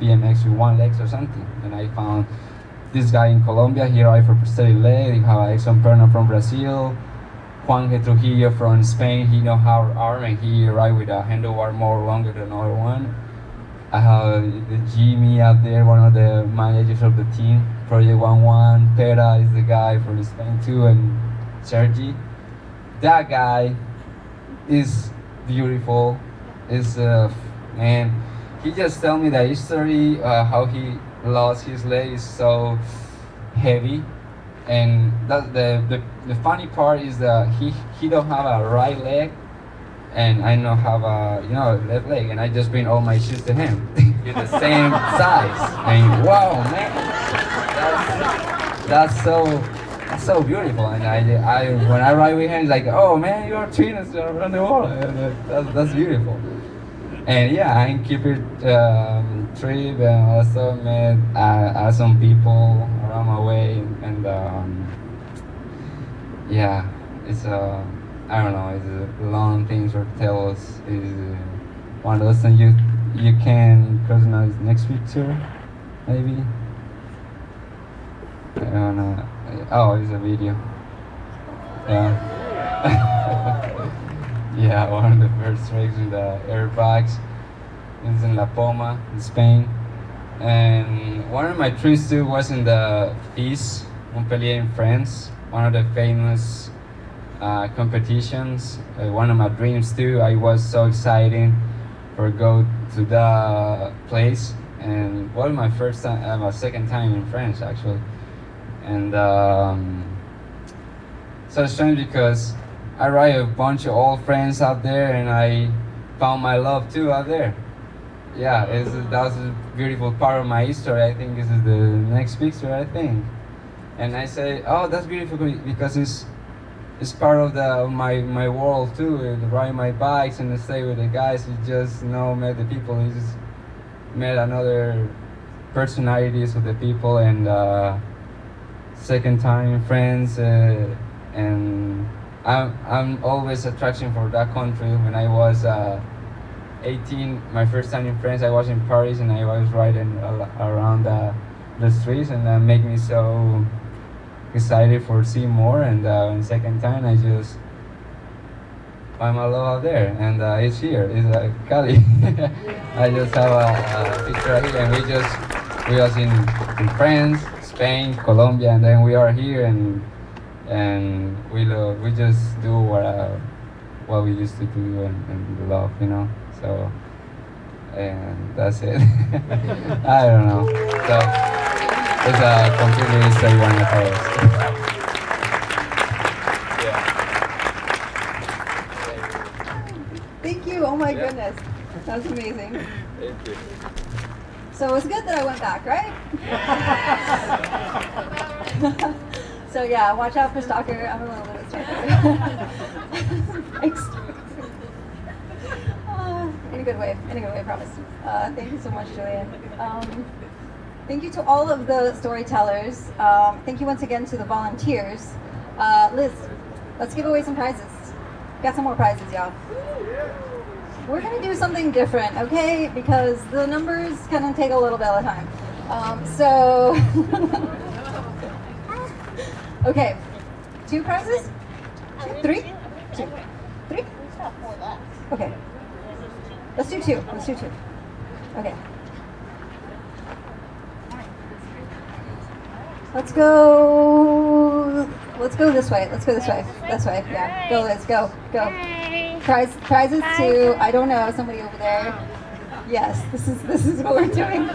BMX with one leg or something. And I found this guy in Colombia, he ride for prosthetic leg. We have Exxon Perna from Brazil, Juan Trujillo from Spain, he know how arm, and he ride with a handlebar more longer than another one. I have the Jimmy out there, one of the managers of the team, Project 11. Pera is the guy from Spain too, and Sergi. That guy is beautiful. Is man, he just tell me the history, how he lost his leg is so heavy, And the funny part is that he don't have a right leg, and I don't have a left leg, and I just bring all my shoes to him with the same size. And wow, man, that's so beautiful. And I when I ride with him, it's like, oh man, you are twins around the world. That's beautiful. And yeah, I keep it trip, and also met some people around my way, and yeah, it's I don't know, it's a long thing to tell us. Is one of those things you can cross next week too, maybe. I don't know. Oh, it's a video. Yeah. Yeah, one of the first tricks in the airbags. It's in La Poma, in Spain. And one of my trips too was in the FIS, Montpellier in France. One of the famous competitions. One of my dreams too. I was so excited for go to the place. And was my first time, my second time in France actually. And so strange because I ride a bunch of old friends out there, and I found my love too out there. Yeah, that was a beautiful part of my history. I think this is the next picture, I think. And I say, oh, that's beautiful because it's part of my world too. Ride my bikes and stay with the guys. You just met the people. You just met another personalities of the people, and second time friends, and I'm always attraction for that country. When I was 18, my first time in France, I was in Paris, and I was riding around the streets, and that made me so excited for seeing more. And second time, I just find my love out there, and it's here. It's Cali. I just have a picture right here, and we was in France, Spain, Colombia, and then we are here, and we just do what we used to do and love, So, and that's it. I don't know. So it's a completely history one of ours. Thank you. Oh my goodness, that was amazing. Thank you. So it was good that I went back, right? So yeah, watch out for stalker. I'm a little bit of a stalker. In a good way, I promise. Thank you so much, Julian. Thank you to all of the storytellers. Thank you once again to the volunteers. Liz, let's give away some prizes. Got some more prizes, y'all. We're gonna do something different, okay? Because the numbers kind of take a little bit of time. Okay, 2 prizes? 3? 2. 3? Okay. Let's do 2. Okay. Let's go this way. This way. Yeah. Go, Liz. Go. Prizes to, I don't know, somebody over there. Yes, this is what we're doing.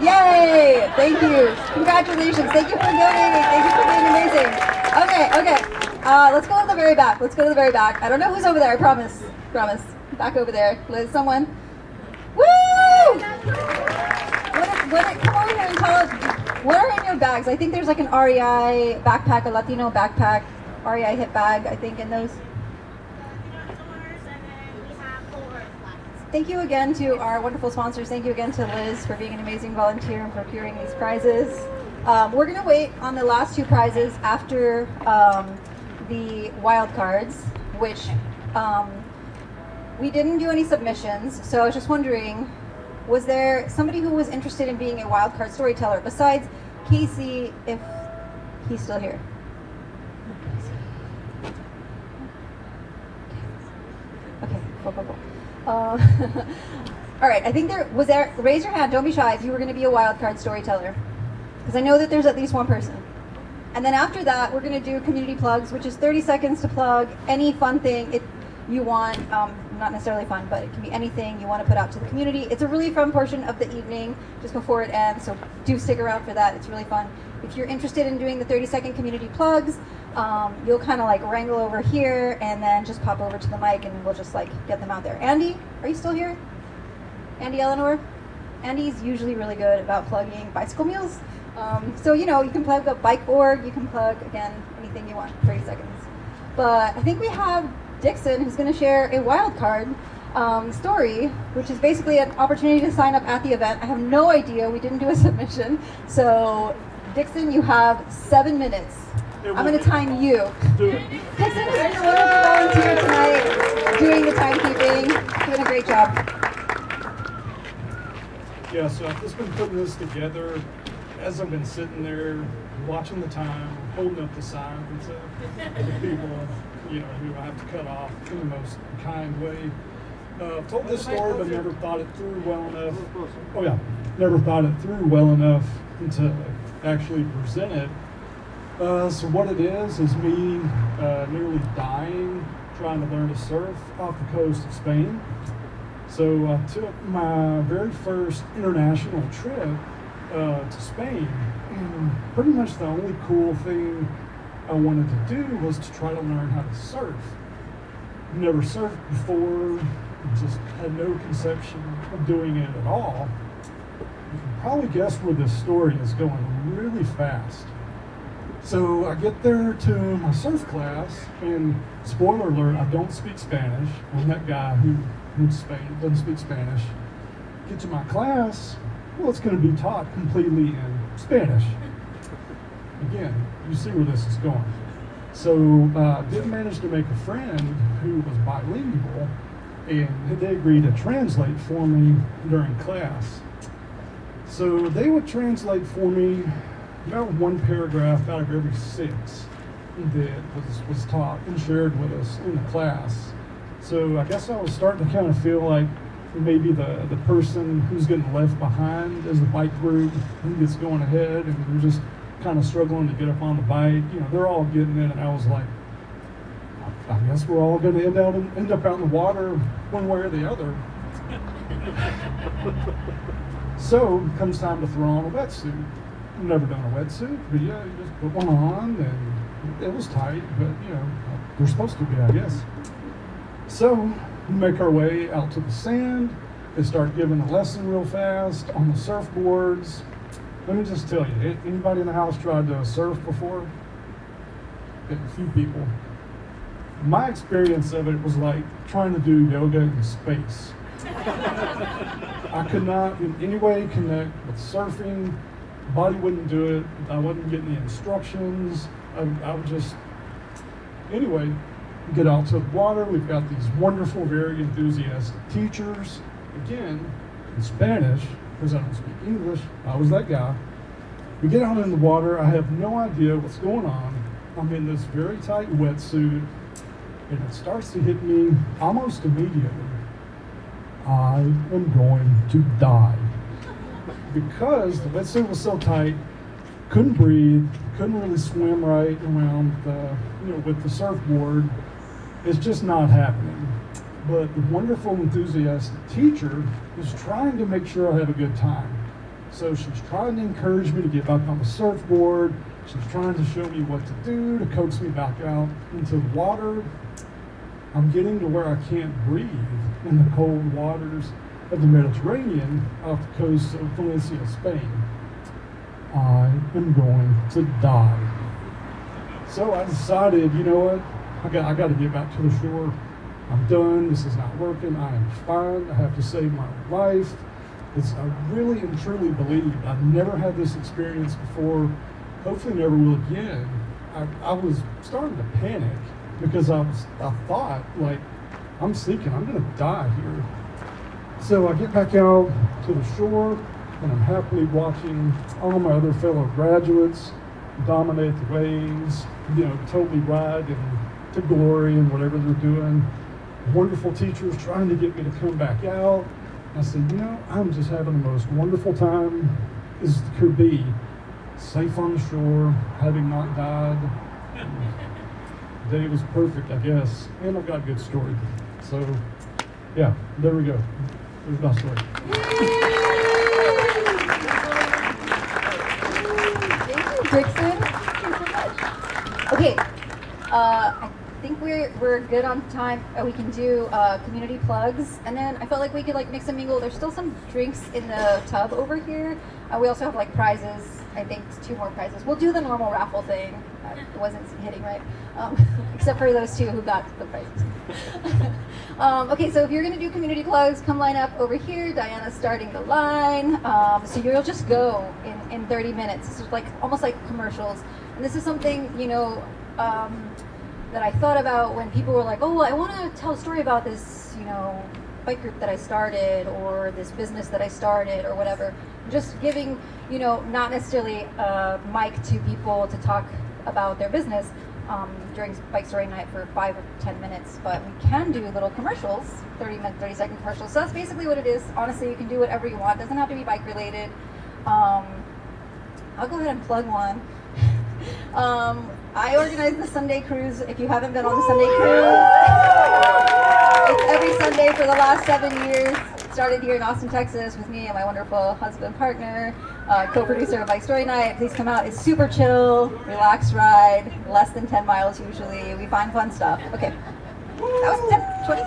Yay! Thank you. Congratulations. Thank you for donating. Thank you for being amazing. Okay. Let's go to the very back. I don't know who's over there. I promise. Back over there. Liz, someone. Woo! Come over here and tell us, what are in your bags? I think there's like an REI backpack, a Latino backpack, REI hip bag, I think, in those. Thank you again to our wonderful sponsors. Thank you again to Liz for being an amazing volunteer and procuring these prizes. We're going to wait on the last 2 prizes after the wild cards, which we didn't do any submissions. So I was just wondering, was there somebody who was interested in being a wild card storyteller besides Casey, if he's still here? Okay, cool. All right, I think raise your hand, don't be shy if you were going to be a wild card storyteller, because I know that there's at least one person. And then after that, we're going to do community plugs, which is 30 seconds to plug any fun thing you want, not necessarily fun, but it can be anything you want to put out to the community. It's a really fun portion of the evening just before it ends, so do stick around for that. It's really fun. If you're interested in doing the 30-second community plugs, you'll kind of like wrangle over here and then just pop over to the mic and we'll just like get them out there. Andy, are you still here? Andy Eleanor? Andy's usually really good about plugging bicycle meals. So, you know, you can plug a bike board, you can plug, again, anything you want, 30 seconds. But I think we have Dixon, who's going to share a wild card story, which is basically an opportunity to sign up at the event. I have no idea, we didn't do a submission. So, Dixon, you have 7 minutes. I'm going to time you. Dixon has been a wonderful volunteer tonight, doing the timekeeping, doing a great job. Yeah, so I've just been putting this together as I've been sitting there watching the time, holding up the signs to the people, you know, who I have to cut off in the most kind way. I've told this story, but never thought it through well enough. Oh yeah, never thought it through well enough to actually present it. So what it is me nearly dying trying to learn to surf off the coast of Spain. So I took my very first international trip to Spain, and pretty much the only cool thing I wanted to do was to try to learn how to surf. Never surfed before, just had no conception of doing it at all. You can probably guess where this story is going really fast. So I get there to my surf class, and spoiler alert, I don't speak Spanish. I'm that guy who moved to Spain, doesn't speak Spanish. Get to my class, well, it's going to be taught completely in Spanish. Again, you see where this is going. So I did manage to make a friend who was bilingual, and they agreed to translate for me during class. So they would translate for me about one paragraph out of every 6 that was taught and shared with us in the class. So I guess I was starting to kind of feel like maybe the person who's getting left behind as the bike group who gets going ahead, and they're just kind of struggling to get up on the bike. You know, they're all getting in, and I was like, I guess we're all going to end up out in the water one way or the other. So it comes time to throw on a wetsuit. I've never done a wetsuit, but yeah, you just put one on, and it was tight, but you know, they're supposed to be, I guess. So we make our way out to the sand. They start giving a lesson real fast on the surfboards. Let me just tell you, anybody in the house tried to surf before? A few people. My experience of it was like trying to do yoga in space. I could not in any way connect with surfing. Body wouldn't do it. I wasn't getting the instructions. I would just, anyway, get out to the water. We've got these wonderful, very enthusiastic teachers. Again, in Spanish, because I don't speak English. I was that guy. We get out in the water. I have no idea what's going on. I'm in this very tight wetsuit, and it starts to hit me almost immediately. I am going to die. Because the wetsuit was so tight, couldn't breathe, couldn't really swim right around with the surfboard. It's just not happening. But the wonderful, enthusiastic teacher is trying to make sure I have a good time. So she's trying to encourage me to get back on the surfboard. She's trying to show me what to do to coax me back out into the water. I'm getting to where I can't breathe in the cold waters of the Mediterranean off the coast of Valencia, Spain. I am going to die. So I decided, you know what? I got to get back to the shore. I'm done. This is not working. I am fine. I have to save my life. I really and truly believe I've never had this experience before. Hopefully never will again. I was starting to panic because I thought, like, I'm sinking. I'm going to die here. So I get back out to the shore, and I'm happily watching all my other fellow graduates dominate the waves, totally ride to glory and whatever they're doing. Wonderful teachers trying to get me to come back out. I said, I'm just having the most wonderful time as could be. Safe on the shore, having not died. The day was perfect, I guess, and I've got a good story. So Yeah, there we go. There's my story. Thank you, Dixon. Thank you so much. Okay, I think we're good on time. We can do community plugs, and then I felt like we could like mix and mingle. There's still some drinks in the tub over here. We also have like prizes. I think 2 more prizes. We'll do the normal raffle thing. It wasn't hitting right, except for those 2 who got the prizes. Okay, so if you're gonna do community plugs, come line up over here. Diana's starting the line. So you'll just go in 30 minutes. It's just like almost like commercials. And this is something, you know, that I thought about when people were like, oh, I want to tell a story about this, you know, bike group that I started or this business that I started or whatever. Just giving, you know, not necessarily a mic to people to talk about their business during Bike Story Night for 5 or 10 minutes, but we can do little commercials, 30-second commercials. So that's basically what it is. Honestly, you can do whatever you want. It doesn't have to be bike related. I'll go ahead and plug one. I organize the Sunday cruise. If you haven't been on the Sunday cruise, it's every Sunday for the last 7 years. Started here in Austin, Texas with me and my wonderful husband partner, co-producer of Bike Story Night. Please come out. It's super chill, relaxed ride, less than 10 miles usually. We find fun stuff. Okay, that was 10, 20.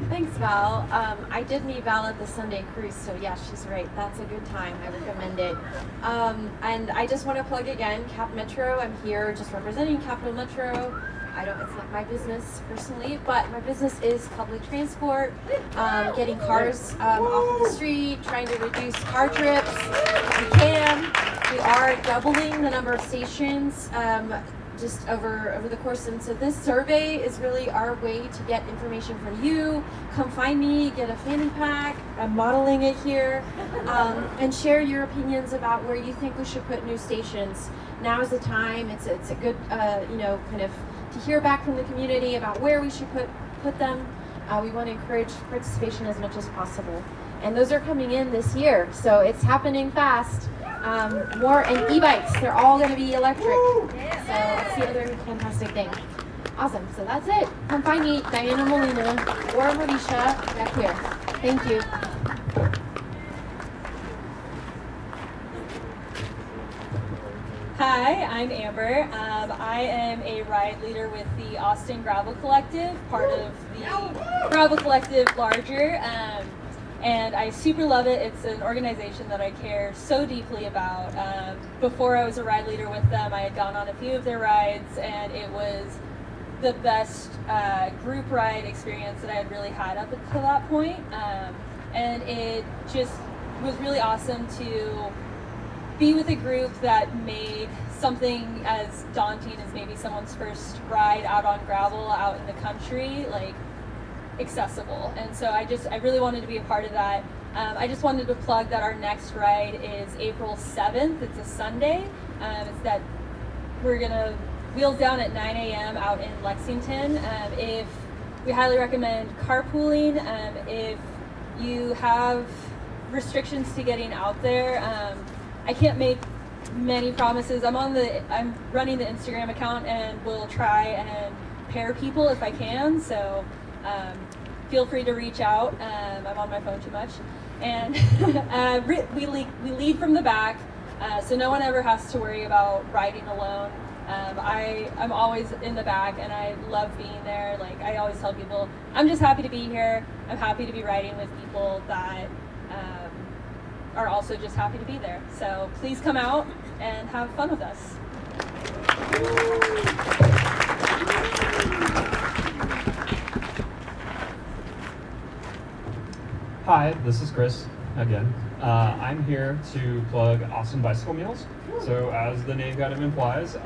Thanks, Val. I did meet Val at the Sunday cruise, so yeah, she's right. That's a good time. I recommend it. And I just want to plug again, Cap Metro. I'm here just representing Capital Metro. It's not my business personally, but my business is public transport, getting cars off of the street, trying to reduce car trips if we can. We are doubling the number of stations just over the course. And so this survey is really our way to get information from you. Come find me, get a fanny pack. I'm modeling it here, and share your opinions about where you think we should put new stations. Now is the time. It's a good, you know, kind of to hear back from the community about where we should put them. We want to encourage participation as much as possible. And those are coming in this year, so it's happening fast. More and e-bikes, they're all going to be electric. So that's the other fantastic thing. Awesome, so that's it. Come find me, Diana Molina or Marisha back here. Thank you. Hi, I'm Amber. I am a ride leader with the Austin Gravel Collective, part of the Gravel Collective larger, and I super love it. It's an organization that I care so deeply about. Before I was a ride leader with them, I had gone on a few of their rides, and it was the best group ride experience that I had really had up until that point. And it just was really awesome to be with a group that made something as daunting as maybe someone's first ride out on gravel out in the country, like, accessible. And so I really wanted to be a part of that. I just wanted to plug that our next ride is April 7th. It's a Sunday. It's that we're gonna wheels down at 9 a.m. out in Lexington. We highly recommend carpooling. If you have restrictions to getting out there, I can't make many promises. I'm running the Instagram account and will try and pair people if I can. So feel free to reach out. I'm on my phone too much. And we lead from the back, so no one ever has to worry about riding alone. I'm always in the back, and I love being there. Like, I always tell people, I'm just happy to be here. I'm happy to be riding with people that are also just happy to be there. So please come out and have fun with us. Hi, this is Chris again. I'm here to plug Austin Bicycle Meals. So as the name kind of implies,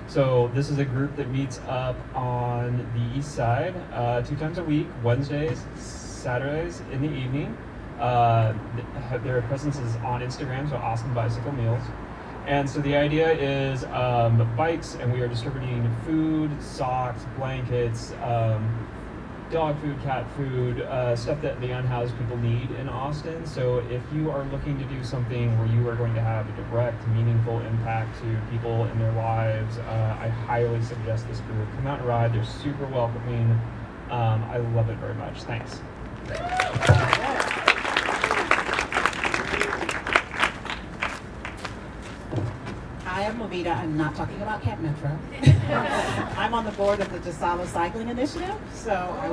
so this is a group that meets up on the east side 2 times a week, Wednesdays, Saturdays in the evening. Their presence is on Instagram, so Austin Bicycle Meals. And so the idea is bikes, and we are distributing food, socks, blankets, dog food, cat food, stuff that the unhoused people need in Austin. So if you are looking to do something where you are going to have a direct, meaningful impact to people in their lives, I highly suggest this group. Come out and ride. They're super welcoming. I love it very much. Thanks. Hi, I'm Movita. I'm not talking about Camp Metro. I'm on the board of the DeSalo Cycling Initiative, so I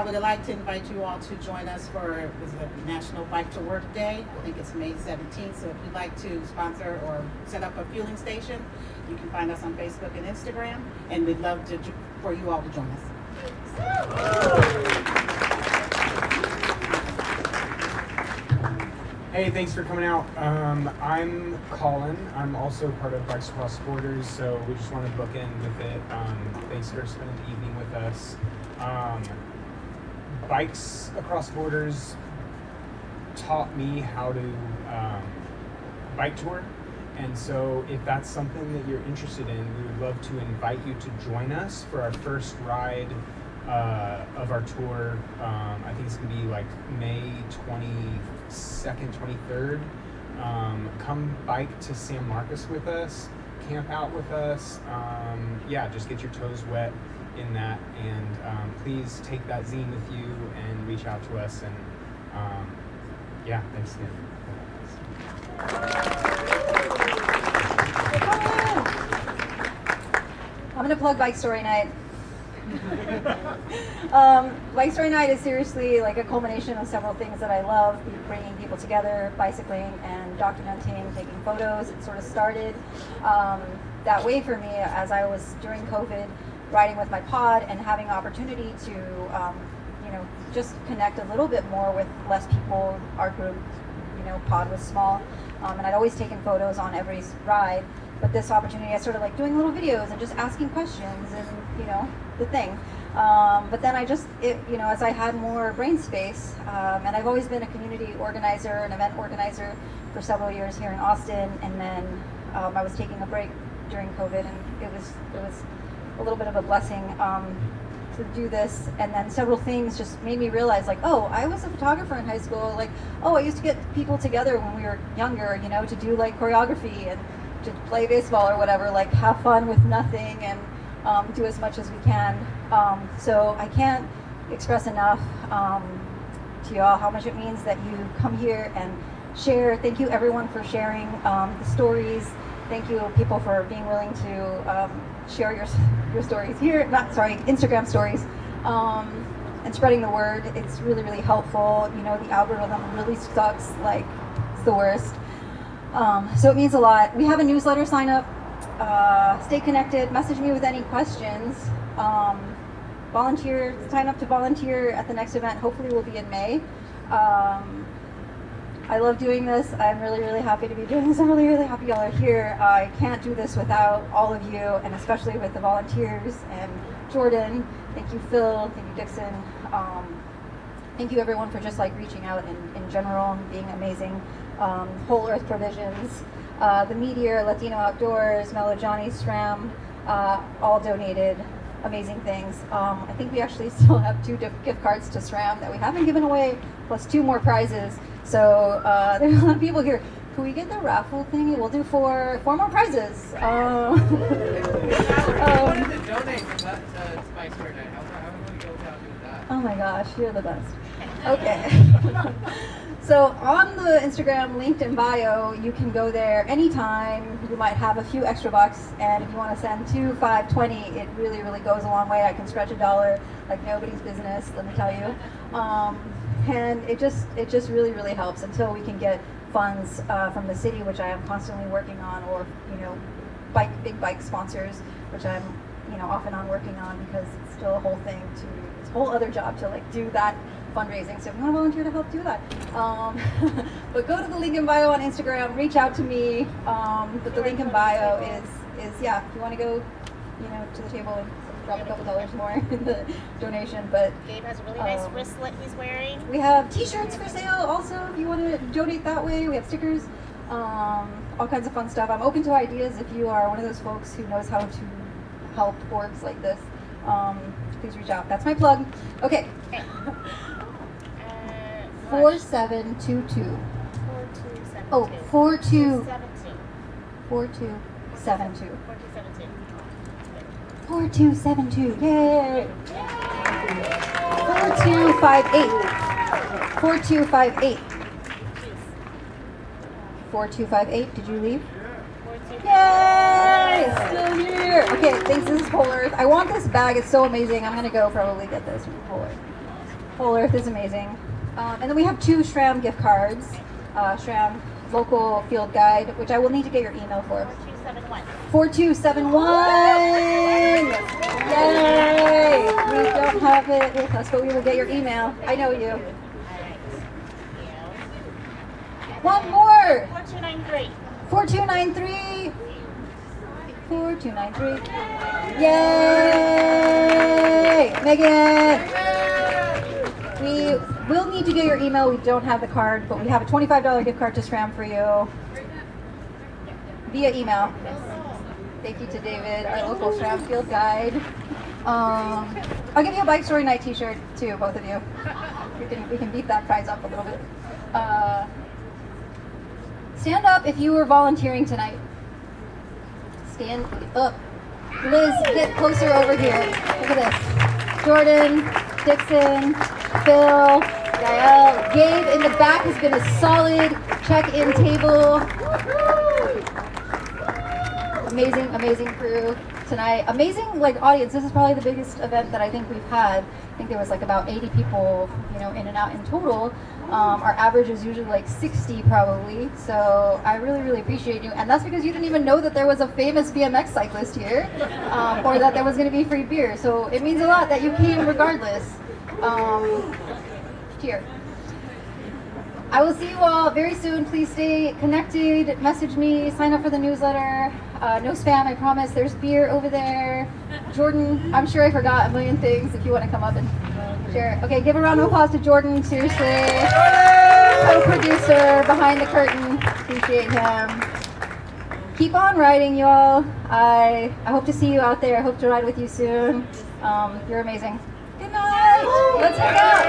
would like to invite you all to join us for the National Bike to Work Day. I think it's May 17th, so if you'd like to sponsor or set up a fueling station, you can find us on Facebook and Instagram, and we'd love for you all to join us. Hey, thanks for coming out. I'm Colin. I'm also part of Bikes Across Borders, so we just want to bookend with it. Thanks for spending the evening with us. Bikes Across Borders taught me how to bike tour, and so if that's something that you're interested in, we would love to invite you to join us for our first ride of our tour. I think it's gonna be like May 22nd, 23rd. Come bike to San Marcos with us, camp out with us. Yeah, just get your toes wet in that, and please take that zine with you and reach out to us. And yeah, thanks again. I'm gonna plug Bike Story Night. Bike Story Night is seriously like a culmination of several things that I love: bringing people together, bicycling, and documenting, taking photos. It sort of started that way for me as I was during COVID riding with my pod and having opportunity to just connect a little bit more with less people. Our group, pod was small, and I'd always taken photos on every ride. But this opportunity, I started like doing little videos and just asking questions and the thing. But then as I had more brain space, and I've always been a community organizer, an event organizer for several years here in Austin, and then I was taking a break during COVID, and it was a little bit of a blessing to do this. And then several things just made me realize, like, oh, I was a photographer in high school. Like, oh, I used to get people together when we were younger, to do like choreography and to play baseball or whatever, like have fun with nothing and do as much as we can. So I can't express enough to y'all how much it means that you come here and share. Thank you everyone for sharing the stories. Thank you people for being willing to share your stories here, Instagram stories, and spreading the word. It's really, really helpful. The algorithm really sucks, like it's the worst. So it means a lot. We have a newsletter sign up. Stay connected. Message me with any questions. Volunteer. Sign up to volunteer at the next event. Hopefully we'll be in May. I love doing this. I'm really, really happy to be doing this. I'm really, really happy y'all are here. I can't do this without all of you, and especially with the volunteers and Jordan. Thank you, Phil. Thank you, Dixon. Thank you everyone for just like reaching out in general and being amazing. Whole Earth Provisions, the Meteor, Latino Outdoors, Mellow Johnny, SRAM, all donated amazing things. I think we actually still have 2 gift cards to SRAM that we haven't given away, plus 2 more prizes. So there's a lot of people here. Can we get the raffle thingy? We'll do 4 more prizes. Oh my gosh, you're the best. Okay. So on the Instagram linked in bio, you can go there anytime. You might have a few extra bucks, and if you want to send 2, 5, 20, it really, really goes a long way. I can stretch $1 like nobody's business, let me tell you. And it just really, really helps until we can get funds from the city, which I am constantly working on, or big bike sponsors, which I'm off and on working on, because it's still a whole thing it's a whole other job to like do that fundraising. So if you want to volunteer to help do that, but go to the link in bio on Instagram, reach out to me. But the link in bio is yeah, if you want to go to the table and drop a couple dollars more in the donation. But Gabe has a really nice wristlet he's wearing. We have t-shirts for sale also if you want to donate that way. We have stickers, all kinds of fun stuff. I'm open to ideas if you are one of those folks who knows how to help orgs like this. please reach out. That's my plug. Okay. 4722. Oh, 4272. 4272. Yay! 4258. 4258. 4258. Did you leave? Yay! Still here. Okay, thanks. This is Whole Earth. I want this bag. It's so amazing. I'm gonna go probably get this from Whole Earth. Whole Earth is amazing. And then we have 2 SRAM gift cards. SRAM local field guide, which I will need to get your email for. 4271. Yay! We don't have it with us, but we will get your email. I know you. One more. 4293. 4293. 4293. Yay! Megan! We will need to get your email. We don't have the card, but we have a $25 gift card to SRAM for you via email. Thank you to David, our local SRAM field guide. I'll give you a Bike Story Night t-shirt too, both of you. We can beef that prize up a little bit. Stand up if you were volunteering tonight. Stand up. Liz, get closer over here. Look at this. Jordan, Dixon, Phil, Gael, Gabe in the back has been a solid check-in table. Amazing, amazing crew tonight. Amazing audience. This is probably the biggest event that I think we've had. I think there was about 80 people, in and out in total. Our average is usually 60 probably. So I really, really appreciate you. And that's because you didn't even know that there was a famous BMX cyclist here, or that there was going to be free beer. So it means a lot that you came regardless. Cheers. I will see you all very soon. Please stay connected. Message me. Sign up for the newsletter. No spam, I promise. There's beer over there. Jordan, I'm sure I forgot a million things if you want to come up and share. Okay, give a round of applause to Jordan, seriously. Co-producer behind the curtain. Appreciate him. Keep on riding, y'all. I hope to see you out there. I hope to ride with you soon. You're amazing. Good night. Let's hang out.